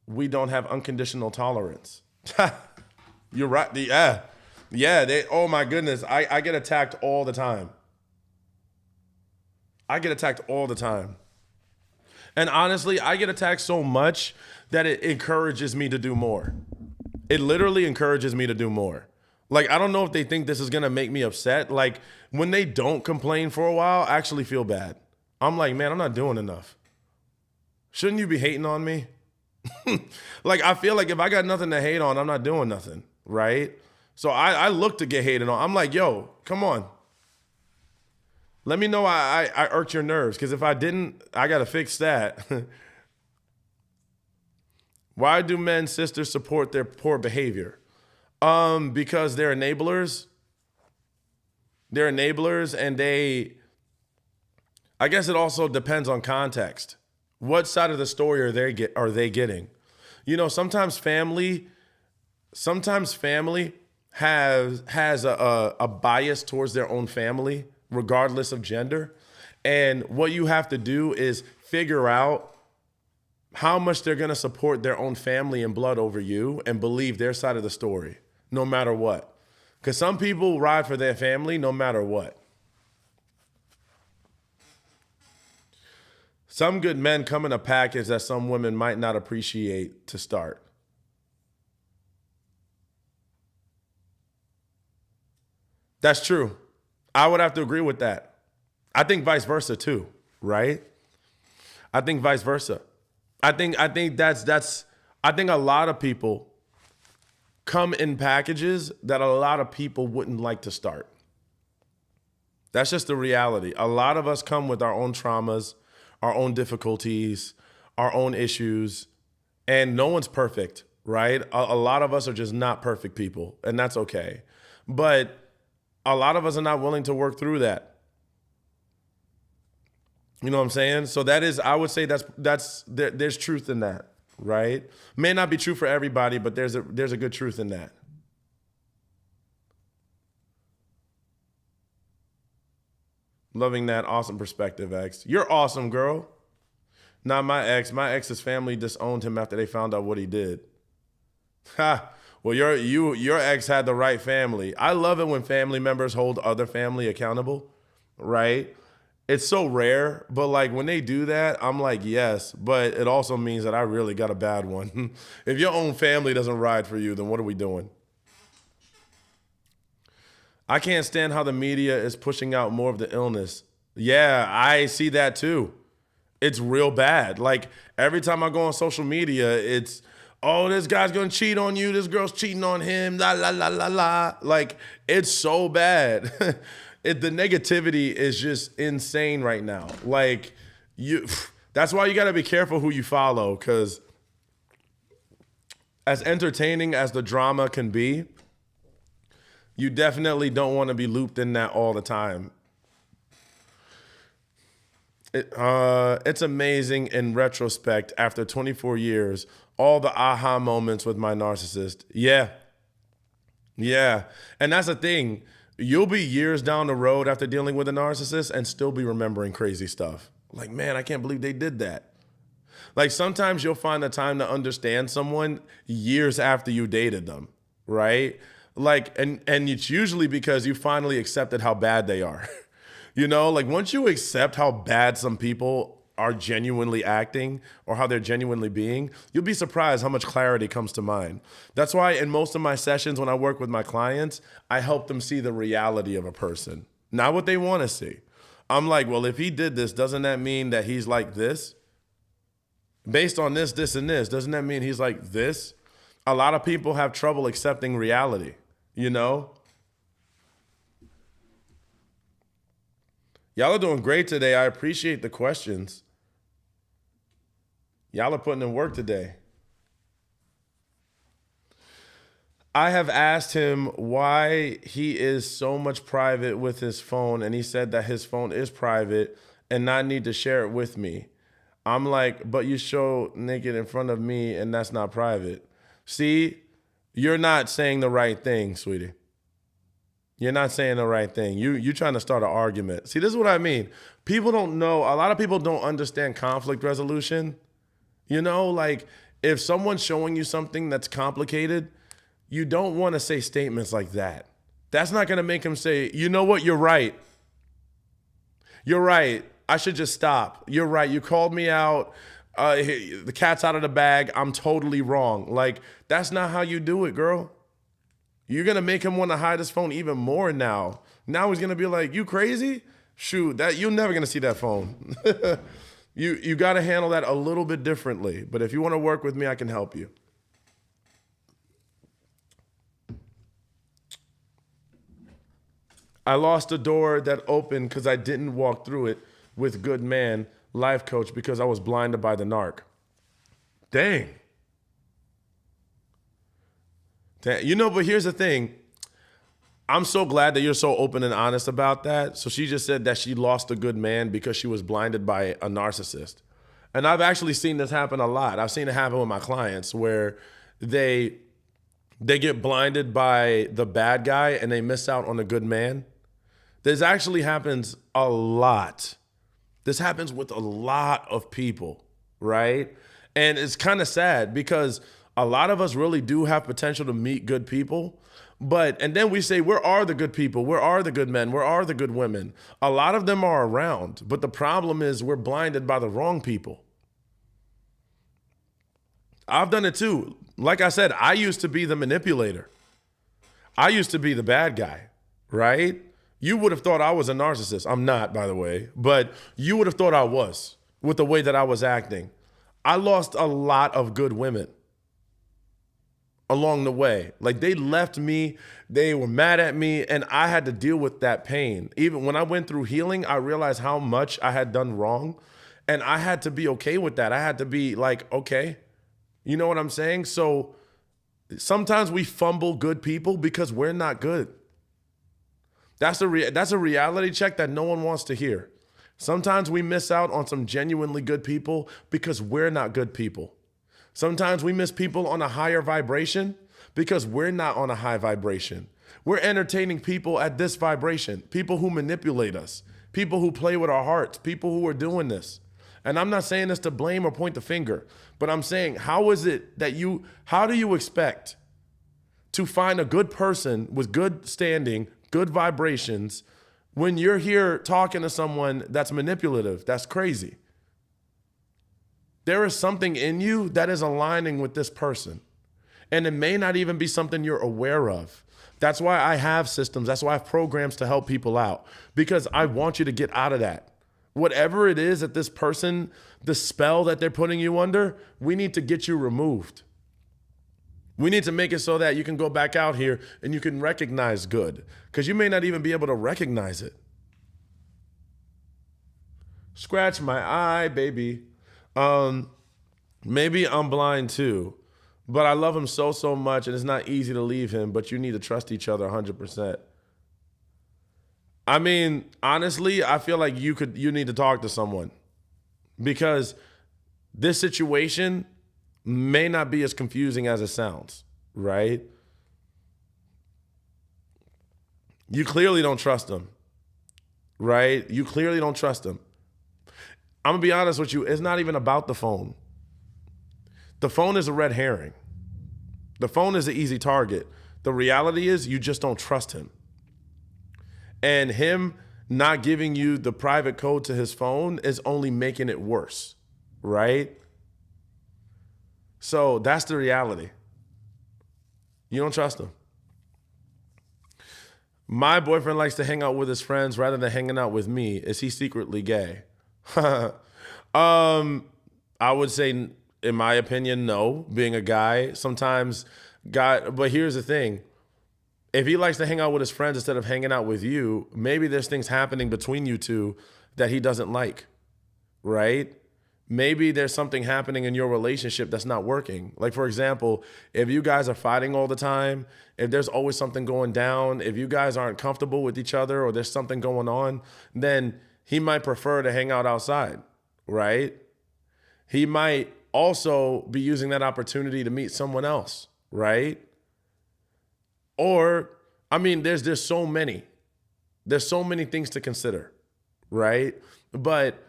We don't have unconditional tolerance. You're right. Yeah. Oh my goodness. I get attacked all the time. And honestly, I get attacked so much that it encourages me to do more. It literally encourages me to do more. Like, I don't know if they think this is going to make me upset. Like, when they don't complain for a while, I actually feel bad. I'm like, man, I'm not doing enough. Shouldn't you be hating on me? Like, I feel like if I got nothing to hate on, I'm not doing nothing, right? So I look to get hated on. I'm like, yo, come on. Let me know I irked your nerves, because if I didn't, I got to fix that. Why do men, sisters support their poor behavior? Because they're enablers. They're enablers, and I guess it also depends on context. What side of the story are they getting? Sometimes family has a bias towards their own family, regardless of gender. And what you have to do is figure out how much they're going to support their own family and blood over you and believe their side of the story, no matter what. Because some people ride for their family no matter what. Some good men come in a package that some women might not appreciate to start. That's true. I would have to agree with that. I think vice versa too, right? I think vice versa. I think a lot of people come in packages that a lot of people wouldn't like to start. That's just the reality. A lot of us come with our own traumas, our own difficulties, our own issues, and no one's perfect, right? A lot of us are just not perfect people, and that's okay. But a lot of us are not willing to work through that. You know what I'm saying? So I would say there's truth in that, right? May not be true for everybody, but there's a good truth in that. Loving that. Awesome perspective, X. You're awesome, girl. Not my ex. My ex's family disowned him after they found out what he did. Ha. Well, your ex had the right family. I love it when family members hold other family accountable, right? It's so rare, but like when they do that, I'm like, yes, but it also means that I really got a bad one. If your own family doesn't ride for you, then what are we doing? I can't stand how the media is pushing out more of the illness. Yeah, I see that too. It's real bad. Like every time I go on social media, it's, oh, this guy's gonna cheat on you. This girl's cheating on him. La la la la la. Like it's so bad. The negativity is just insane right now. Like that's why you gotta be careful who you follow, because as entertaining as the drama can be, you definitely don't want to be looped in that all the time. It's amazing in retrospect, after 24 years, all the aha moments with my narcissist. Yeah. Yeah. And that's the thing. You'll be years down the road after dealing with a narcissist and still be remembering crazy stuff. Like, man, I can't believe they did that. Like sometimes you'll find the time to understand someone years after you dated them, right? Like, and it's usually because you finally accepted how bad they are. You know, like once you accept how bad some people are genuinely acting or how they're genuinely being, you'll be surprised how much clarity comes to mind. That's why in most of my sessions when I work with my clients, I help them see the reality of a person, not what they want to see. I'm like, well, if he did this, doesn't that mean that he's like this? Based on this, this, and this, doesn't that mean he's like this? A lot of people have trouble accepting reality, you know? Y'all are doing great today. I appreciate the questions. Y'all are putting in work today. I have asked him why he is so much private with his phone, and he said that his phone is private and not need to share it with me. I'm like, but you show naked in front of me and that's not private. See, you're not saying the right thing, sweetie. You're not saying the right thing. You're trying to start an argument. See, this is what I mean. People don't know. A lot of people don't understand conflict resolution. You know, like if someone's showing you something that's complicated, you don't want to say statements like that. That's not going to make them say, you know what, you're right. You're right. I should just stop. You're right. You called me out. The cat's out of the bag. I'm totally wrong. Like, that's not how you do it, girl. You're going to make him want to hide his phone even more now. Now he's going to be like, you crazy? Shoot, you're never going to see that phone. You got to handle that a little bit differently. But if you want to work with me, I can help you. I lost a door that opened because I didn't walk through it with good man, life coach, because I was blinded by the narc. Dang. You know, but here's the thing. I'm so glad that you're so open and honest about that. So she just said that she lost a good man because she was blinded by a narcissist. And I've actually seen this happen a lot. I've seen it happen with my clients where they get blinded by the bad guy and they miss out on a good man. This actually happens a lot. This happens with a lot of people, right? And it's kind of sad because a lot of us really do have potential to meet good people. And then we say, where are the good people? Where are the good men? Where are the good women? A lot of them are around. But the problem is we're blinded by the wrong people. I've done it too. Like I said, I used to be the manipulator. I used to be the bad guy, right? You would have thought I was a narcissist. I'm not, by the way. But you would have thought I was with the way that I was acting. I lost a lot of good women along the way. Like they left me, they were mad at me, and I had to deal with that pain. Even when I went through healing, I realized how much I had done wrong, and I had to be okay with that. I had to be like, okay, you know what I'm saying? So sometimes we fumble good people because we're not good. That's a reality check that no one wants to hear. Sometimes we miss out on some genuinely good people because we're not good people. Sometimes we miss people on a higher vibration because we're not on a high vibration. We're entertaining people at this vibration, people who manipulate us, people who play with our hearts, people who are doing this. And I'm not saying this to blame or point the finger, but I'm saying, how do you expect to find a good person with good standing, good vibrations, when you're here talking to someone that's manipulative? That's crazy. There is something in you that is aligning with this person. And it may not even be something you're aware of. That's why I have systems. That's why I have programs to help people out, because I want you to get out of that. Whatever it is that this person, the spell that they're putting you under, we need to get you removed. We need to make it so that you can go back out here and you can recognize good, because you may not even be able to recognize it. Scratch my eye, baby. Maybe I'm blind too, but I love him so much, and it's not easy to leave him, but you need to trust each other 100%. I mean, honestly, I feel like you need to talk to someone, because this situation may not be as confusing as it sounds, right? You clearly don't trust him, right? You clearly don't trust him. I'm gonna be honest with you, it's not even about the phone. The phone is a red herring. The phone is an easy target. The reality is you just don't trust him. And him not giving you the private code to his phone is only making it worse, right? So that's the reality. You don't trust him. My boyfriend likes to hang out with his friends rather than hanging out with me. Is he secretly gay? I would say, in my opinion, no. Being a guy, sometimes but here's the thing. If he likes to hang out with his friends instead of hanging out with you, maybe there's things happening between you two that he doesn't like, right? Maybe there's something happening in your relationship that's not working. Like, for example, if you guys are fighting all the time, if there's always something going down, if you guys aren't comfortable with each other or there's something going on, then he might prefer to hang out outside, right? He might also be using that opportunity to meet someone else, right? Or, I mean, there's so many. There's so many things to consider, right? But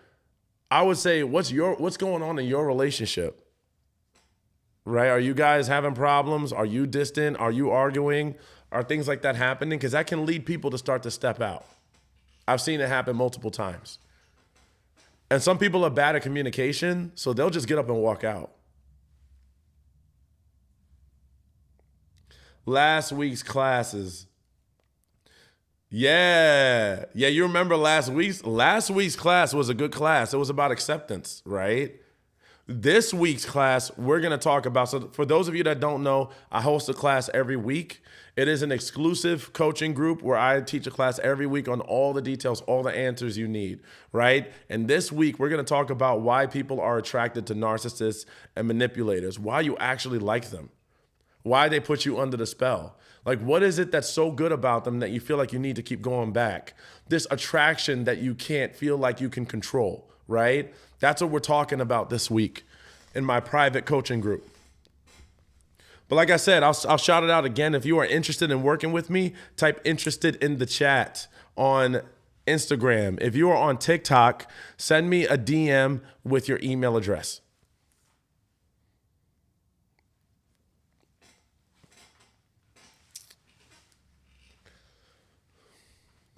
I would say, what's going on in your relationship, right? Are you guys having problems? Are you distant? Are you arguing? Are things like that happening? Because that can lead people to start to step out. I've seen it happen multiple times. And some people are bad at communication, so they'll just get up and walk out. Last week's classes. Yeah, you remember last week's class was a good class. It was about acceptance, right? This week's class, we're going to talk about, so for those of you that don't know, I host a class every week. It is an exclusive coaching group where I teach a class every week on all the details, all the answers you need, right? And this week, we're going to talk about why people are attracted to narcissists and manipulators, why you actually like them, why they put you under the spell. Like, what is it that's so good about them that you feel like you need to keep going back? This attraction that you can't feel like you can control, right? That's what we're talking about this week in my private coaching group. But like I said, I'll shout it out again. If you are interested in working with me, type interested in the chat on Instagram. If you are on TikTok, send me a DM with your email address.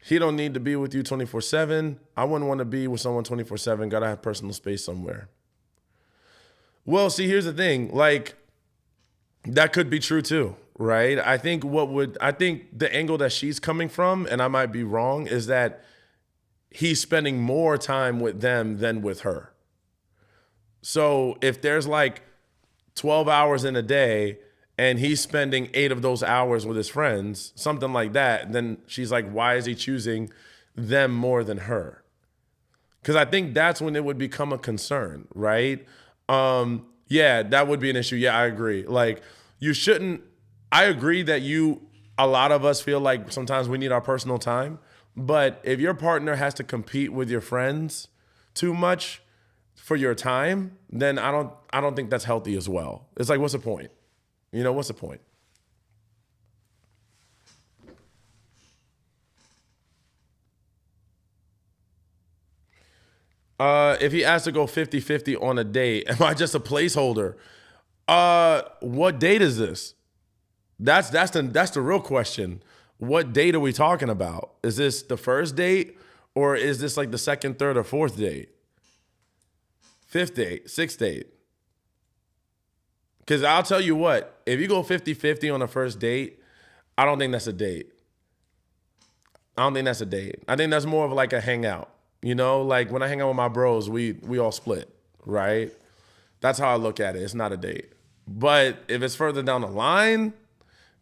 He don't need to be with you 24/7. I wouldn't want to be with someone 24/7. Gotta have personal space somewhere. Well, see, here's the thing. Like, that could be true too, right? I think the angle that she's coming from, and I might be wrong, is that he's spending more time with them than with her. So if there's like 12 hours in a day, and he's spending 8 of those hours with his friends, something like that, then she's like, why is he choosing them more than her? Because I think that's when it would become a concern, right? Yeah, that would be an issue. Yeah, I agree. Like, you shouldn't, I agree that a lot of us feel like sometimes we need our personal time, but if your partner has to compete with your friends too much for your time, then I don't think that's healthy as well. It's like, what's the point? You know, what's the point? If he asks to go 50-50 on a date, am I just a placeholder? What date is this? That's the real question. What date are we talking about? Is this the first date, or is this like the second, third, or fourth date? Fifth date, sixth date? Because I'll tell you what, if you go 50-50 on a first date, I don't think that's a date. I think that's more of like a hangout. You know, like when I hang out with my bros, we all split, right? That's how I look at it. It's not a date. But if it's further down the line,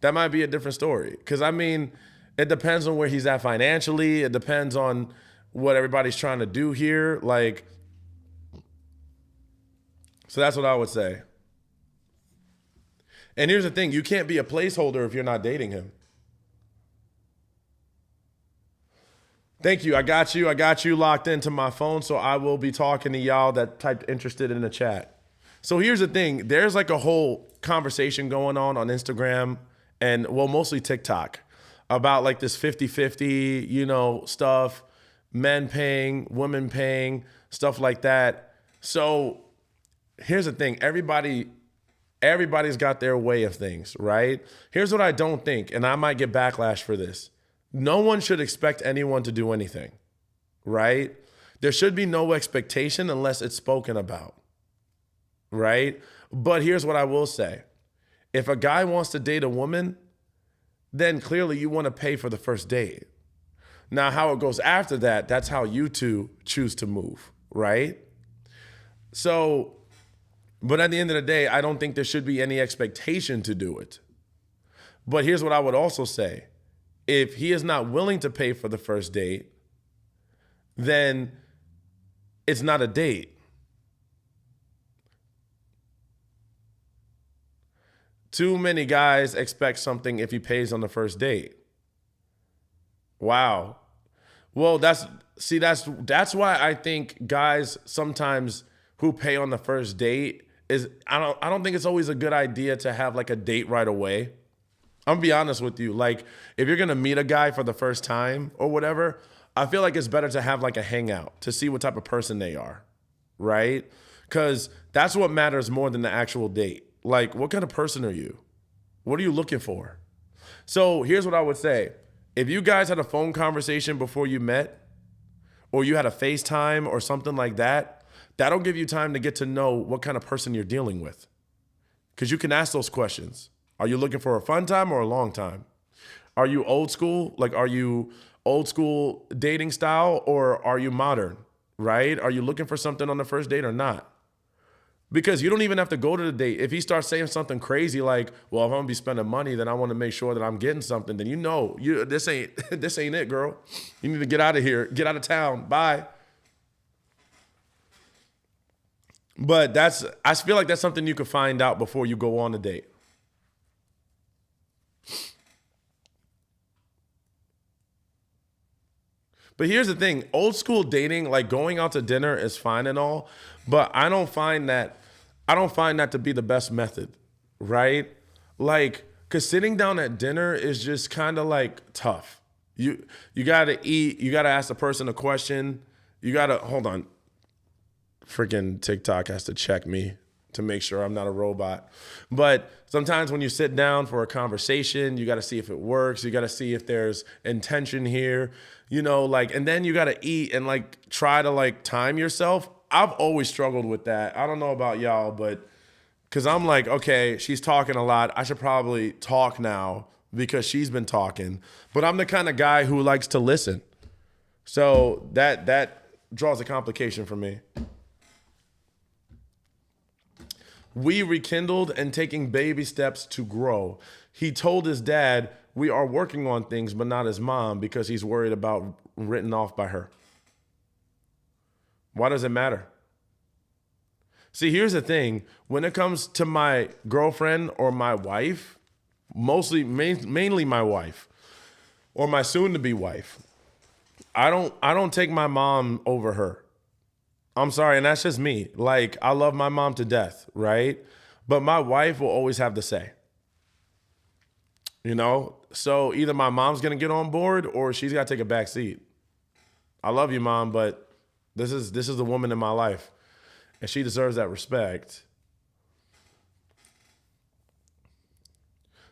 that might be a different story. Because I mean, it depends on where he's at financially. It depends on what everybody's trying to do here. Like, so that's what I would say. And here's the thing, you can't be a placeholder if you're not dating him. Thank you. I got you. I got you locked into my phone, so I will be talking to y'all that typed interested in the chat. So here's the thing. There's like a whole conversation going on Instagram and, well, mostly TikTok about like this 50-50, you know, stuff, men paying, women paying, stuff like that. So here's the thing. Everybody's got their way of things, right? Here's what I don't think, and I might get backlash for this. No one should expect anyone to do anything, right? There should be no expectation unless it's spoken about, right? But here's what I will say. If a guy wants to date a woman, then clearly you want to pay for the first date. Now, how it goes after that, that's how you two choose to move, right? So, but at the end of the day, I don't think there should be any expectation to do it. But here's what I would also say. If he is not willing to pay for the first date, then it's not a date. Too many guys expect something if he pays on the first date. Wow. Well, that's why I think guys sometimes who pay on the first date is I don't think it's always a good idea to have like a date right away. I'm gonna be honest with you. Like, if you're gonna meet a guy for the first time or whatever, I feel like it's better to have like a hangout to see what type of person they are, right? Because that's what matters more than the actual date. Like, what kind of person are you? What are you looking for? So here's what I would say. If you guys had a phone conversation before you met, or you had a FaceTime or something like that, that'll give you time to get to know what kind of person you're dealing with. Because you can ask those questions. Are you looking for a fun time or a long time? Are you old school? Like, are you old school dating style or are you modern, right? Are you looking for something on the first date or not? Because you don't even have to go to the date. If he starts saying something crazy like, well, if I'm gonna be spending money, then I want to make sure that I'm getting something, then this ain't it, girl. You need to get out of here, get out of town, bye. But I feel like that's something you could find out before you go on a date. But here's the thing, old school dating, like going out to dinner is fine and all, but I don't find that to be the best method, right? Like, cause sitting down at dinner is just kind of like tough. You gotta eat, you gotta ask the person a question, hold on. Freaking TikTok has to check me to make sure I'm not a robot. But sometimes when you sit down for a conversation, you got to see if it works. You got to see if there's intention here, you know, like, and then you got to eat and like try to like time yourself. I've always struggled with that. I don't know about y'all, but because I'm like, okay, she's talking a lot. I should probably talk now because she's been talking. But I'm the kind of guy who likes to listen. So that draws a complication for me. We rekindled and taking baby steps to grow. He told his dad, we are working on things, but not his mom because he's worried about written off by her. Why does it matter? See, here's the thing. When it comes to my girlfriend or my wife, mainly my wife or my soon-to-be wife, I don't take my mom over her. I'm sorry, and that's just me. Like, I love my mom to death, right? But my wife will always have the say. You know? So either my mom's gonna get on board or she's gotta take a back seat. I love you, Mom, but this is the woman in my life. And she deserves that respect.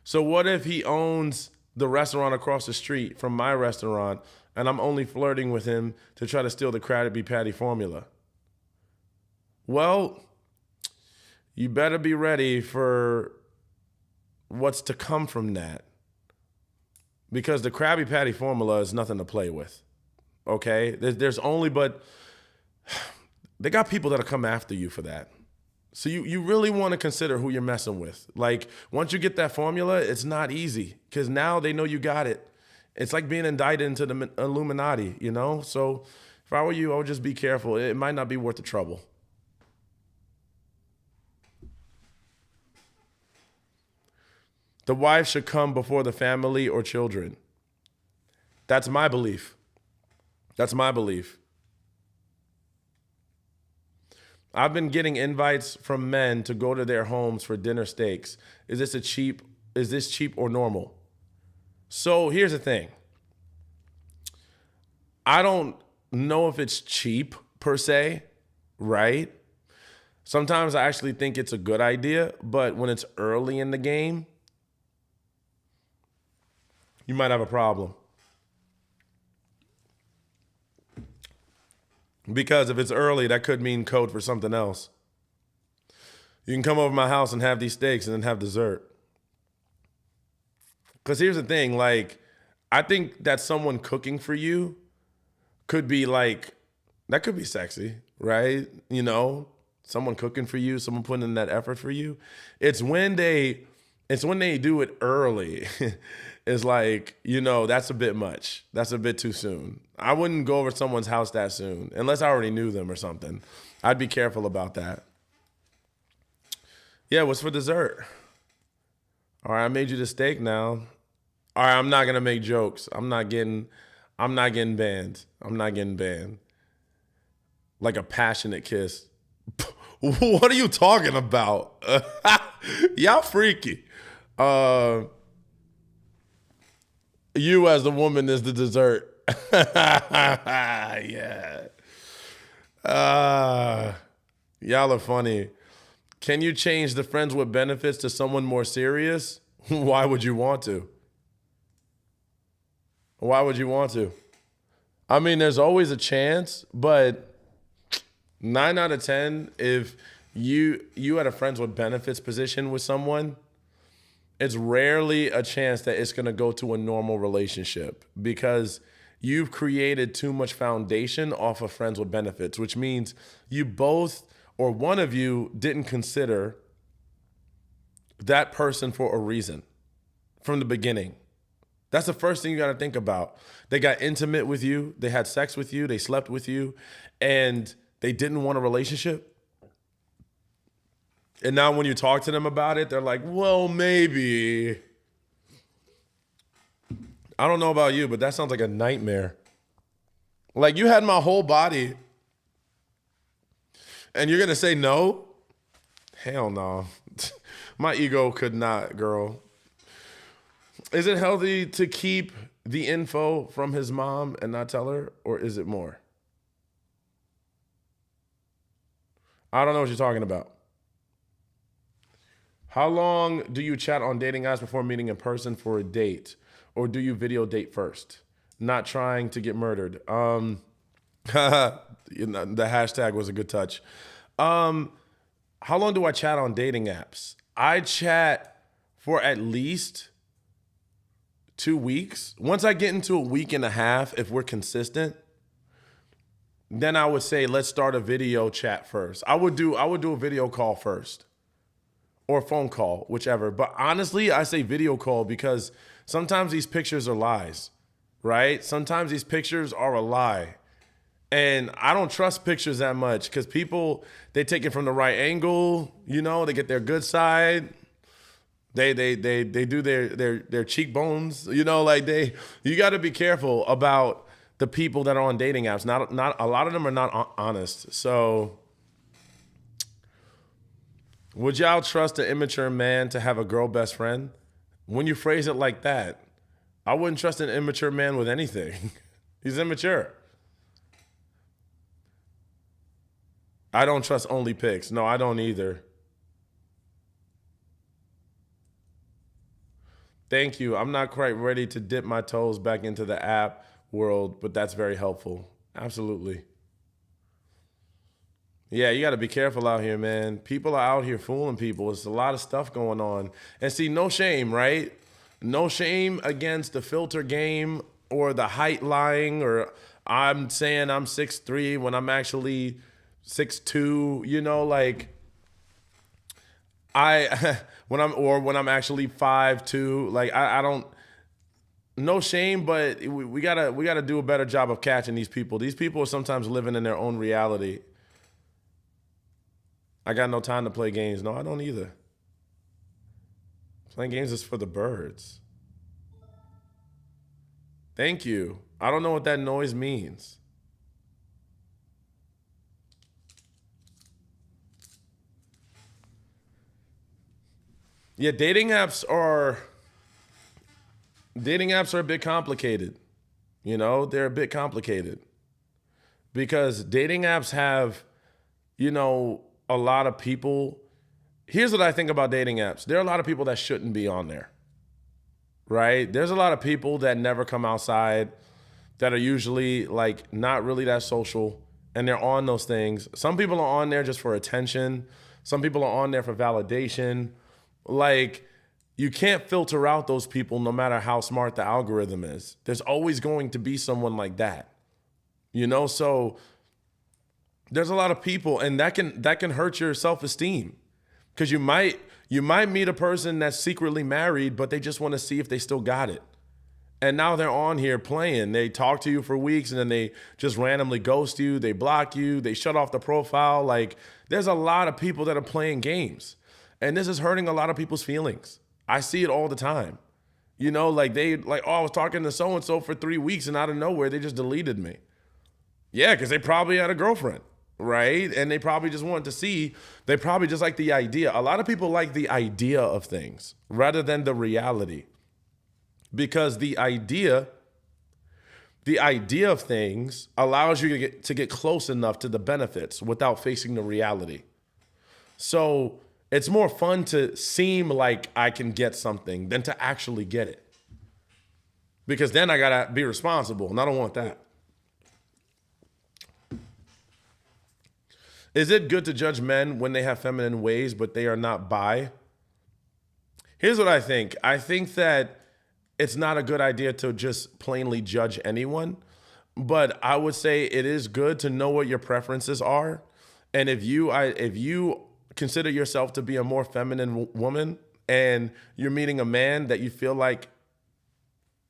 So what if he owns the restaurant across the street from my restaurant and I'm only flirting with him to try to steal the Krabby Patty formula? Well, you better be ready for what's to come from that. Because the Krabby Patty formula is nothing to play with. Okay, there's only but they got people that'll come after you for that. So you really want to consider who you're messing with. Like once you get that formula, it's not easy because now they know you got it. It's like being indicted into the Illuminati, you know? So if I were you, I would just be careful. It might not be worth the trouble. The wife should come before the family or children. That's my belief. That's my belief. I've been getting invites from men to go to their homes for dinner steaks. Is this cheap or normal? So here's the thing. I don't know if it's cheap per se, right? Sometimes I actually think it's a good idea, but when it's early in the game, you might have a problem. Because if it's early, that could mean code for something else. You can come over to my house and have these steaks and then have dessert. Because here's the thing, like, I think that someone cooking for you could be like, that could be sexy, right? You know, someone cooking for you, someone putting in that effort for you. It's when they do it early. It's like, you know, that's a bit much. That's a bit too soon. I wouldn't go over to someone's house that soon, unless I already knew them or something. I'd be careful about that. Yeah, what's for dessert? All right, I made you the steak now. All right, I'm not gonna make jokes. I'm not getting banned. I'm not getting banned. Like a passionate kiss. What are you talking about? Y'all freaky. You as the woman is the dessert. Yeah. Y'all are funny. Can you change the friends with benefits to someone more serious? Why would you want to? Why would you want to? I mean, there's always a chance, but 9 out of 10, if you had a friends with benefits position with someone, it's rarely a chance that it's going to go to a normal relationship because you've created too much foundation off of friends with benefits, which means you both or one of you didn't consider that person for a reason from the beginning. That's the first thing you got to think about. They got intimate with you, they had sex with you, they slept with you, and they didn't want a relationship. And now when you talk to them about it, they're like, well, maybe. I don't know about you, but that sounds like a nightmare. Like you had my whole body and you're going to say no? Hell no. My ego could not, girl. Is it healthy to keep the info from his mom and not tell her, or is it more? I don't know what you're talking about. How long do you chat on dating apps before meeting in person for a date? Or do you video date first? Not trying to get murdered. You know, the hashtag was a good touch. How long do I chat on dating apps? I chat for at least 2 weeks. Once I get into a week and a half, if we're consistent, then I would say let's start a video chat first. I would do a video call first. Or a phone call, whichever. But honestly, I say video call because sometimes these pictures are lies, right? Sometimes these pictures are a lie. And I don't trust pictures that much because people, they take it from the right angle, you know, they get their good side. They do their cheekbones, you know, like you got to be careful about the people that are on dating apps. Not a lot of them are not honest. So would y'all trust an immature man to have a girl best friend? When you phrase it like that, I wouldn't trust an immature man with anything. He's immature. I don't trust only pics. No, I don't either. Thank you. I'm not quite ready to dip my toes back into the app world, but that's very helpful. Absolutely. Yeah, you got to be careful out here, man. People are out here fooling people. There's a lot of stuff going on. And see, no shame, right? No shame against the filter game or the height lying or I'm saying I'm 6'3" when I'm actually 6'2", you know, like I when I'm actually 5'2", like I don't, no shame, but we gotta do a better job of catching these people. These people are sometimes living in their own reality. I got no time to play games. No, I don't either. Playing games is for the birds. Thank you. I don't know what that noise means. Yeah, dating apps are a bit complicated. You know, they're a bit complicated because dating apps have, you know, a lot of people. Here's what I think about dating apps. There are a lot of people that shouldn't be on there, right? There's a lot of people that never come outside, that are usually like not really that social, and they're on those things. Some people are on there just for attention. Some people are on there for validation. Like, you can't filter out those people no matter how smart the algorithm is. There's always going to be someone like that. You know, so there's a lot of people, and that can hurt your self-esteem. Because you might meet a person that's secretly married, but they just want to see if they still got it. And now they're on here playing. They talk to you for weeks and then they just randomly ghost you. They block you. They shut off the profile. Like, there's a lot of people that are playing games. And this is hurting a lot of people's feelings. I see it all the time. You know, like oh, I was talking to so-and-so for 3 weeks and out of nowhere, they just deleted me. Yeah, because they probably had a girlfriend, right? And they probably just wanted to see, they probably just like the idea. A lot of people like the idea of things rather than the reality. Because the idea of things allows you to get close enough to the benefits without facing the reality. So it's more fun to seem like I can get something than to actually get it. Because then I gotta be responsible, and I don't want that. Is it good to judge men when they have feminine ways, but they are not bi? Here's what I think. I think that it's not a good idea to just plainly judge anyone, but I would say it is good to know what your preferences are. And if you consider yourself to be a more feminine woman and you're meeting a man that you feel like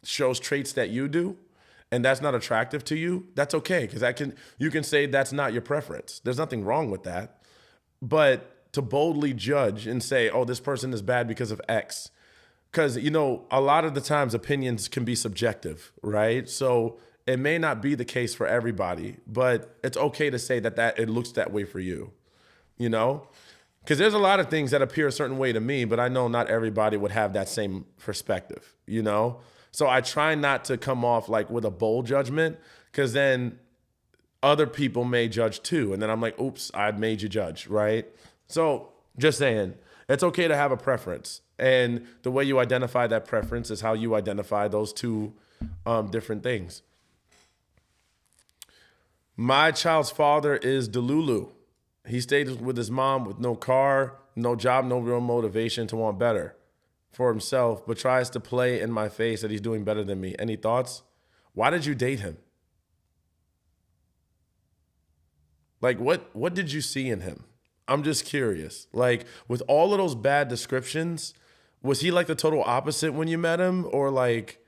shows traits that you do, and that's not attractive to you, that's okay, because you can say that's not your preference. There's nothing wrong with that. But to boldly judge and say, oh, this person is bad because of X, because, you know, a lot of the times opinions can be subjective, right? So it may not be the case for everybody, but it's okay to say that it looks that way for you, you know? Because there's a lot of things that appear a certain way to me, but I know not everybody would have that same perspective, you know? So I try not to come off like with a bold judgment, because then other people may judge too. And then I'm like, oops, I made you judge, right? So just saying, it's okay to have a preference. And the way you identify that preference is how you identify those two different things. My child's father is Delulu. He stayed with his mom with no car, no job, no real motivation to want better for himself, but tries to play in my face that he's doing better than me. Any thoughts? Why did you date him? Like, what did you see in him? I'm just curious. Like, with all of those bad descriptions, was he like the total opposite when you met him? Or like,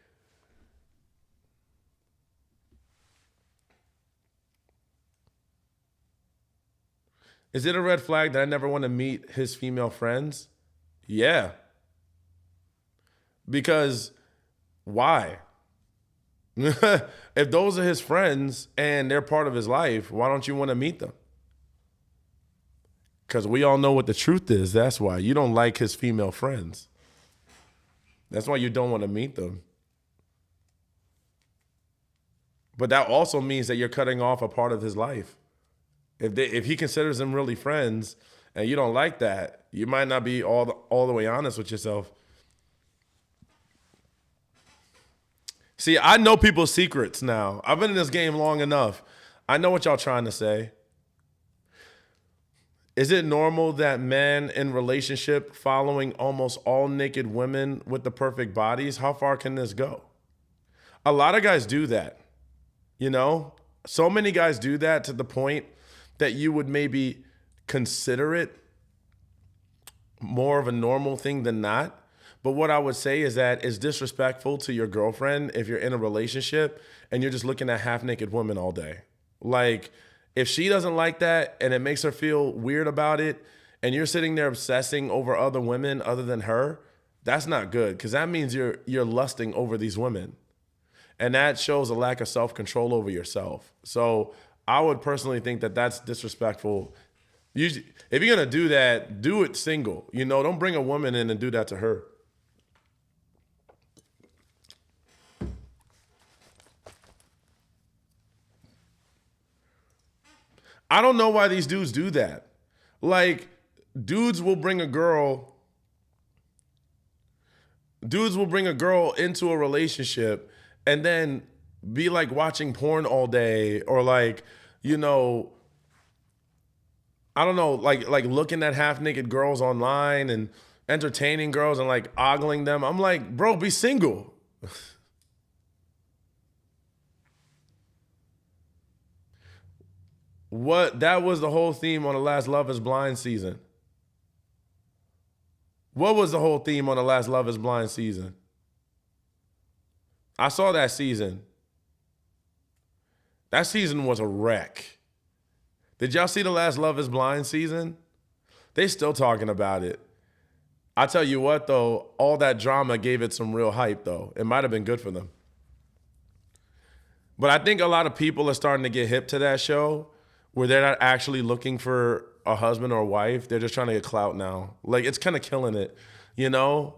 is it a red flag that I never want to meet his female friends? Yeah. Because why? If those are his friends and they're part of his life, why don't you want to meet them? Because we all know what the truth is. That's why. You don't like his female friends. That's why you don't want to meet them. But that also means that you're cutting off a part of his life. If he considers them really friends and you don't like that, you might not be all the way honest with yourself. See, I know people's secrets now. I've been in this game long enough. I know what y'all trying to say. Is it normal that men in relationship following almost all naked women with the perfect bodies? How far can this go? A lot of guys do that. You know, so many guys do that to the point that you would maybe consider it more of a normal thing than not. But what I would say is that it's disrespectful to your girlfriend if you're in a relationship and you're just looking at half naked women all day. Like, if she doesn't like that and it makes her feel weird about it, and you're sitting there obsessing over other women other than her, that's not good, because that means you're lusting over these women. And that shows a lack of self-control over yourself. So I would personally think that that's disrespectful. Usually, if you're gonna do that, do it single. You know, don't bring a woman in and do that to her. I don't know why these dudes do that. Like, dudes will bring a girl into a relationship and then be like watching porn all day, or like, you know, I don't know, like looking at half naked girls online and entertaining girls and like ogling them. I'm like, bro, be single. What that was the whole theme on the last Love is Blind season. What was the whole theme on the last Love is Blind season? I saw that season. That season was a wreck. Did y'all see the last Love is Blind season? They still talking about it. I tell you what, though, all that drama gave it some real hype, though. It might have been good for them. But I think a lot of people are starting to get hip to that show, where they're not actually looking for a husband or a wife. They're just trying to get clout now. Like, it's kind of killing it, you know?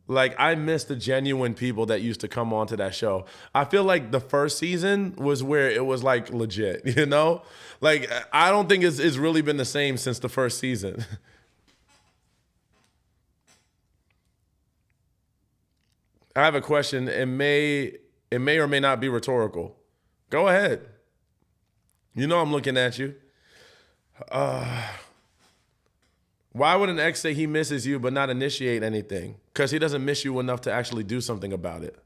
Like, I miss the genuine people that used to come onto that show. I feel like the first season was where it was like legit, you know? Like, I don't think it's really been the same since the first season. I have a question. It may or may not be rhetorical. Go ahead. You know I'm looking at you. Why would an ex say he misses you but not initiate anything? Because he doesn't miss you enough to actually do something about it.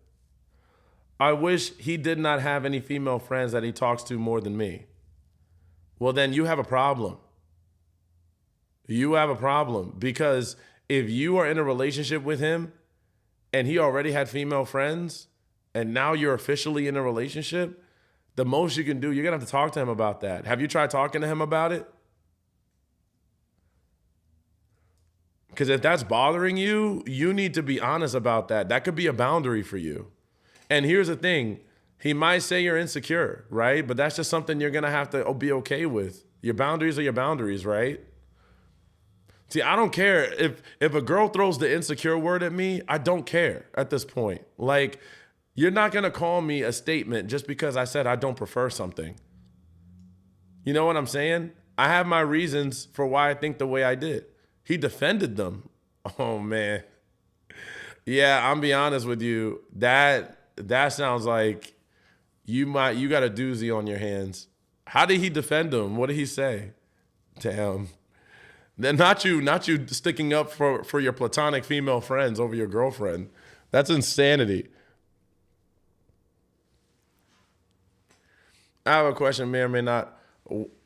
I wish he did not have any female friends that he talks to more than me. Well, then you have a problem. You have a problem, because if you are in a relationship with him and he already had female friends and now you're officially in a relationship, the most you can do, you're going to have to talk to him about that. Have you tried talking to him about it? Because if that's bothering you, you need to be honest about that. That could be a boundary for you. And here's the thing. He might say you're insecure, right? But that's just something you're going to have to be okay with. Your boundaries are your boundaries, right? See, I don't care. If a girl throws the insecure word at me, I don't care at this point. Like, you're not going to call me a statement just because I said I don't prefer something. You know what I'm saying? I have my reasons for why I think the way I did. He defended them. Oh, man. Yeah, I'm be honest with you. That sounds like you got a doozy on your hands. How did he defend them? What did he say? Damn. Then not you sticking up for your platonic female friends over your girlfriend. That's insanity. I have a question, may or may not.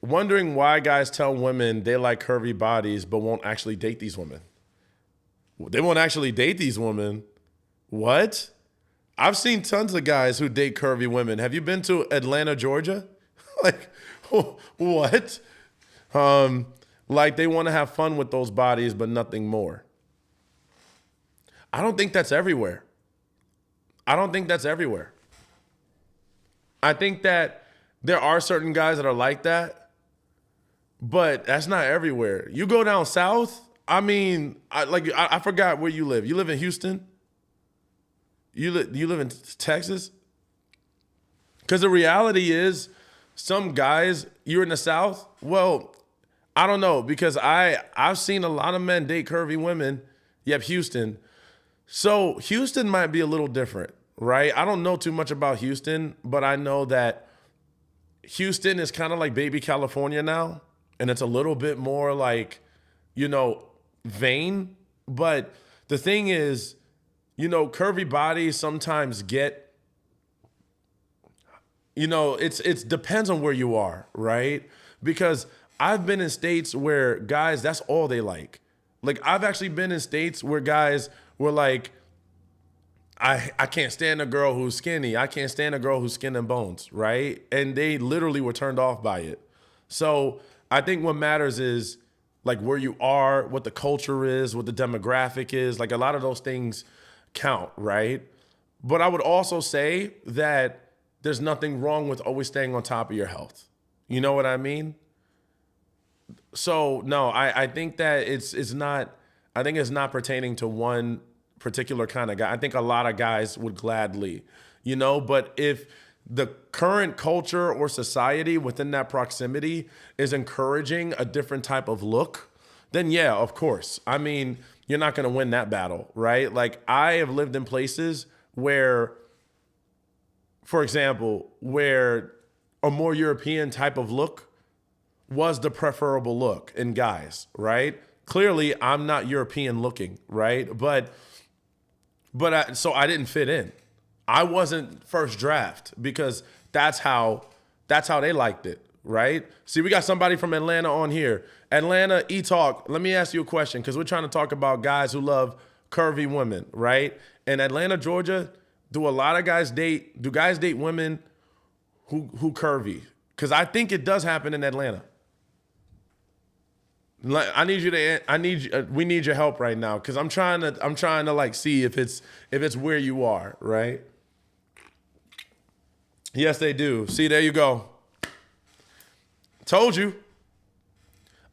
Wondering why guys tell women they like curvy bodies but won't actually date these women. They won't actually date these women. What? I've seen tons of guys who date curvy women. Have you been to Atlanta, Georgia? Like, what? Like, they want to have fun with those bodies but nothing more. I don't think that's everywhere. I think that there are certain guys that are like that, but that's not everywhere. You go down south, I mean, I forgot where you live. You live in Houston? You live in Texas? Because the reality is, some guys, you're in the South, well, I don't know, because I've seen a lot of men date curvy women. Yep, Houston. So Houston might be a little different, right? I don't know too much about Houston, but I know that Houston is kind of like baby California now, and it's a little bit more like, you know, vain. But the thing is, you know, curvy bodies sometimes get it's depends on where you are, right? Because I've been in states where guys, that's all they like. Like I've actually been in states where guys were like, I can't stand a girl who's skinny. I can't stand a girl who's skin and bones, right? And they literally were turned off by it. So I think what matters is like where you are, what the culture is, what the demographic is. Like a lot of those things count, right? But I would also say that there's nothing wrong with always staying on top of your health. You know what I mean? So no, I think that it's not. I think it's not pertaining to one particular kind of guy. I think a lot of guys would gladly, But if the current culture or society within that proximity is encouraging a different type of look, then yeah, of course. I mean, you're not going to win that battle, right? Like I have lived in places where, for example, where a more European type of look was the preferable look in guys, right? Clearly, I'm not European looking, right? So I didn't fit in. I wasn't first draft because that's how they liked it, right? See, we got somebody from Atlanta on here. Atlanta, E-Talk, let me ask you a question because we're trying to talk about guys who love curvy women, right? In Atlanta, Georgia, do guys date women who curvy? Because I think it does happen in Atlanta. We need your help right now because I'm trying to like see if it's where you are, right? Yes, they do. See, there you go. Told you.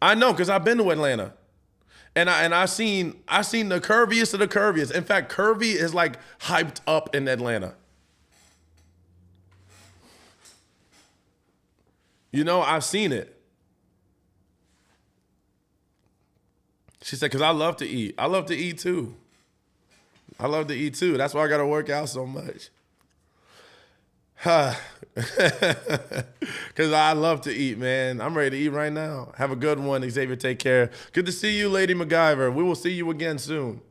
I know because I've been to Atlanta, and I seen the curviest of the curviest. In fact, curvy is like hyped up in Atlanta. I've seen it. She said, because I love to eat. I love to eat too. That's why I got to work out so much. Because I love to eat, man. I'm ready to eat right now. Have a good one, Xavier. Take care. Good to see you, Lady MacGyver. We will see you again soon.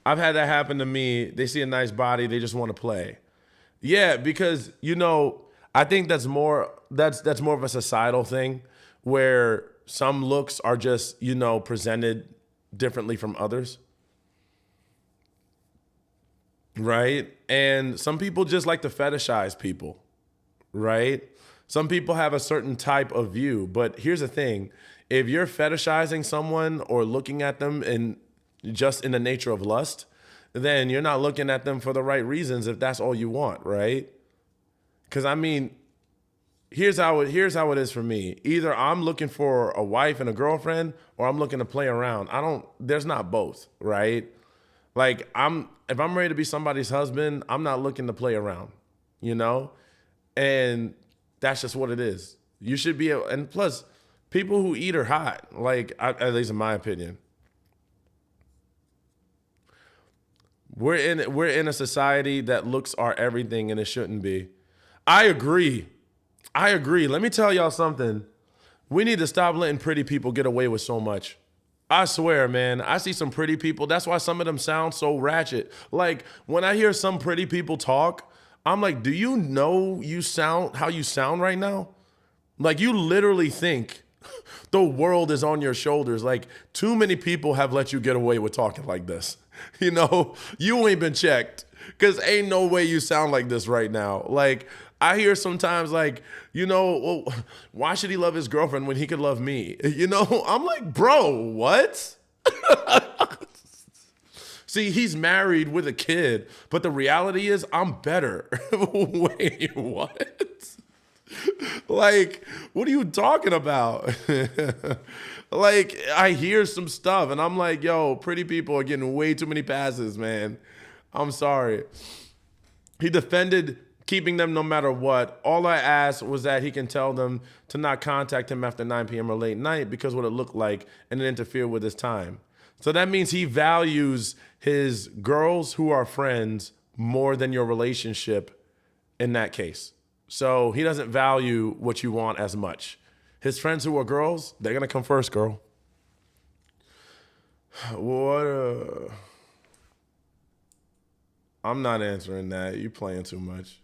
I've had that happen to me. They see a nice body. They just want to play. Yeah, because, I think that's more of a societal thing where some looks are just, presented differently from others. Right? And some people just like to fetishize people. Right? Some people have a certain type of view. But here's the thing. If you're fetishizing someone or looking at them just in the nature of lust, then you're not looking at them for the right reasons if that's all you want, right? Because, I mean, here's how it is for me. Either I'm looking for a wife and a girlfriend or I'm looking to play around. There's not both, right? Like if I'm ready to be somebody's husband, I'm not looking to play around, And that's just what it is. You should be, and plus people who eat are hot, at least in my opinion. We're in a society that looks are everything and it shouldn't be. I agree. Let me tell y'all something. We need to stop letting pretty people get away with so much. I swear, man, I see some pretty people. That's why some of them sound so ratchet. Like when I hear some pretty people talk, I'm like, do you know how you sound right now? Like you literally think the world is on your shoulders. Like too many people have let you get away with talking like this. You ain't been checked because ain't no way you sound like this right now. Like I hear sometimes like, well, why should he love his girlfriend when he could love me? I'm like, bro, what? See, he's married with a kid, but the reality is I'm better. Wait, what? Like, what are you talking about? Like, I hear some stuff and I'm like, yo, pretty people are getting way too many passes, man. I'm sorry. He defended keeping them no matter what. All I asked was that he can tell them to not contact him after 9 p.m. or late night because what it looked like and it interfered with his time. So that means he values his girls who are friends more than your relationship in that case. So he doesn't value what you want as much. His friends who are girls, they're going to come first, girl. What? I'm not answering that. You playing too much.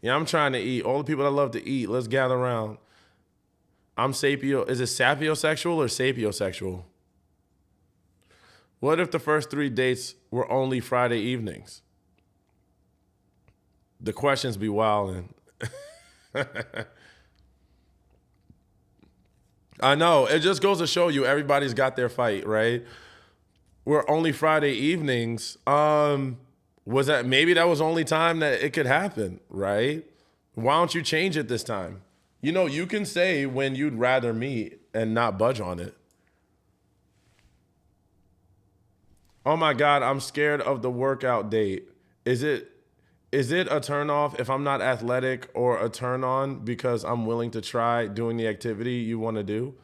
Yeah, I'm trying to eat. All the people that love to eat, let's gather around. I'm sapio. Is it sapiosexual or sapiosexual? What if the first 3 dates were only Friday evenings? The questions be wildin'. I know. It just goes to show you everybody's got their fight, right? We're only Friday evenings. Was that maybe that was the only time that it could happen, right? Why don't you change it this time? You know, you can say when you'd rather meet and not budge on it. Oh my God, I'm scared of the workout date. Is it a turn off if I'm not athletic, or a turn on because I'm willing to try doing the activity you want to do?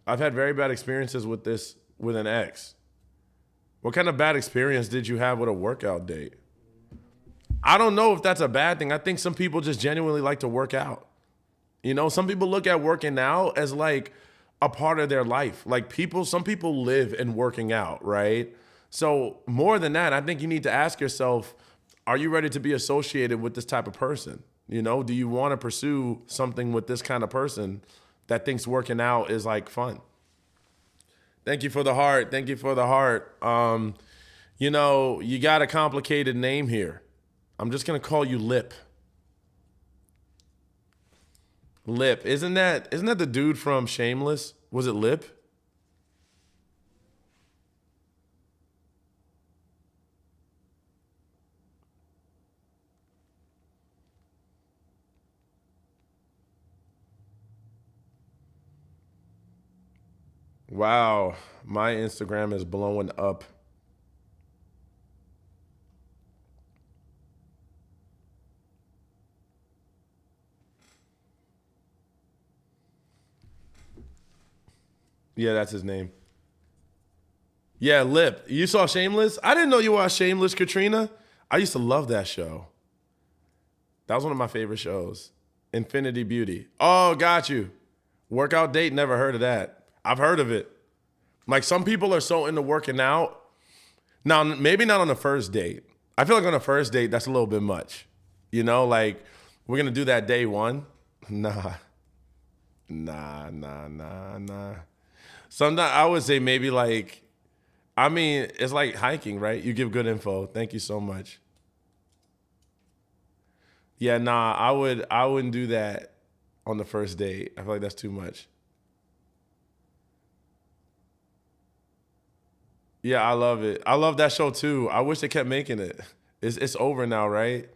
I've had very bad experiences with this with an ex. What kind of bad experience did you have with a workout date? I don't know if that's a bad thing. I think some people just genuinely like to work out. You know, some people look at working out as like a part of their life. Like some people live in working out, right? So more than that, I think you need to ask yourself, are you ready to be associated with this type of person? You know, do you want to pursue something with this kind of person that thinks working out is like fun? Thank you for the heart. Thank you for the heart. You know, you got a complicated name here. I'm just going to call you Lip. Lip. Isn't that the dude from Shameless? Was it Lip? Wow, my Instagram is blowing up. Yeah, that's his name. Yeah, Lip. You saw Shameless? I didn't know you watched Shameless, Katrina. I used to love that show. That was one of my favorite shows. Infinity Beauty. Oh, got you. Workout date, never heard of that. I've heard of it. Like, some people are so into working out. Now, maybe not on the first date. I feel like on the first date, that's a little bit much. You know, like, we're going to do that day one. Nah. Nah. Sometimes I would say maybe like, I mean, it's like hiking, right? You give good info. Thank you so much. Yeah, nah, I wouldn't do that on the first date. I feel like that's too much. Yeah, I love it. I love that show too. I wish they kept making it. It's over now, right?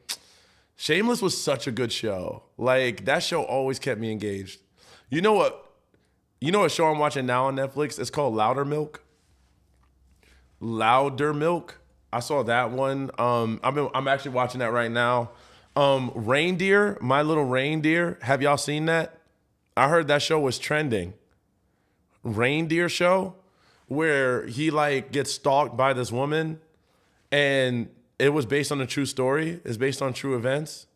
Shameless was such a good show. Like, that show always kept me engaged. You know what? You know what show I'm watching now on Netflix? It's called Louder Milk. Louder Milk. I saw that one. I'm actually watching that right now. Reindeer, My Little Reindeer. Have y'all seen that? I heard that show was trending. Reindeer show where he like gets stalked by this woman, and it was based on a true story. It's based on true events.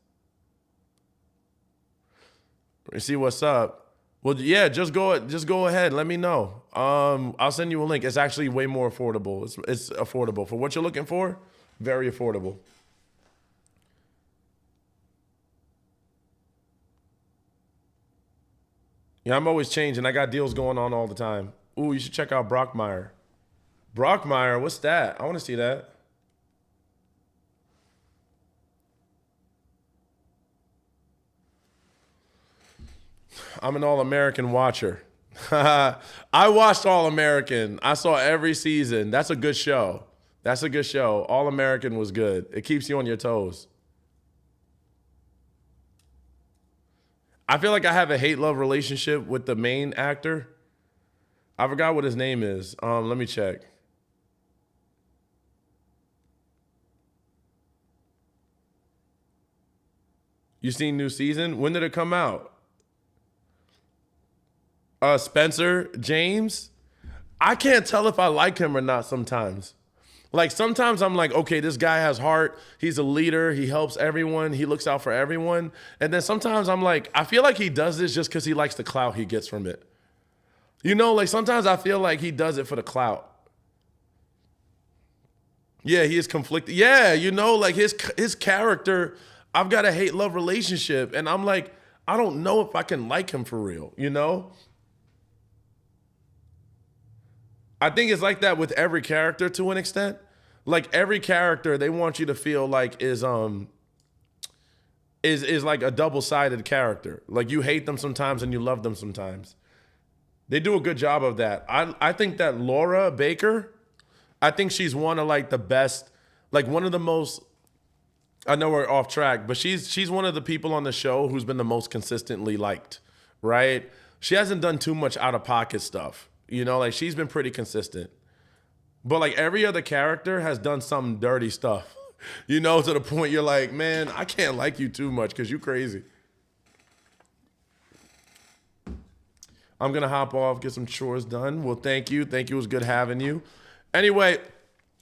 You see what's up? Well, yeah, just go ahead. Let me know. I'll send you a link. It's actually way more affordable. It's affordable for what you're looking for. Very affordable. Yeah, I'm always changing. I got deals going on all the time. Ooh, you should check out Brockmire. Brockmire, what's that? I want to see that. I'm an All-American watcher. I watched All-American. I saw every season. That's a good show. That's a good show. All-American was good. It keeps you on your toes. I feel like I have a hate-love relationship with the main actor. I forgot what his name is. Let me check. You seen new season? When did it come out? Spencer James. I can't tell if I like him or not sometimes. Like, sometimes I'm like, okay, this guy has heart. He's a leader. He helps everyone. He looks out for everyone. And then sometimes I'm like, I feel like he does this just because he likes the clout he gets from it. You know, like sometimes I feel like he does it for the clout. Yeah, he is conflicted. Yeah, you know, like his character, I've got a hate-love relationship, and I'm like, I don't know if I can like him for real, you know? I think it's like that with every character to an extent. Like every character, they want you to feel like is like a double-sided character. Like you hate them sometimes and you love them sometimes. They do a good job of that. I think that Laura Baker, I think she's one of like the best, like one of the most. I know we're off track, but she's one of the people on the show who's been the most consistently liked, right? She hasn't done too much out of pocket stuff, you know, like she's been pretty consistent. But like every other character has done some dirty stuff, you know, to the point you're like, man, I can't like you too much because you crazy. I'm gonna hop off, get some chores done. Well, thank you. Thank you. It was good having you. Anyway,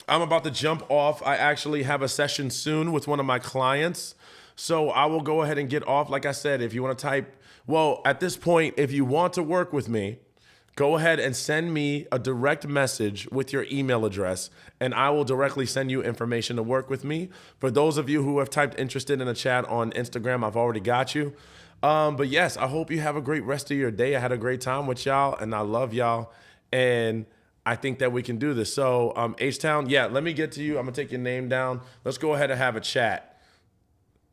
I'm about to jump off. I actually have a session soon with one of my clients. So I will go ahead and get off. Like I said, if you want to type, well, at this point, if you want to work with me, go ahead and send me a direct message with your email address, and I will directly send you information to work with me. For those of you who have typed interested in a chat on Instagram, I've already got you. But yes, I hope you have a great rest of your day. I had a great time with y'all, and I love y'all. And I think that we can do this. So H-Town, yeah, let me get to you. I'm going to take your name down. Let's go ahead and have a chat.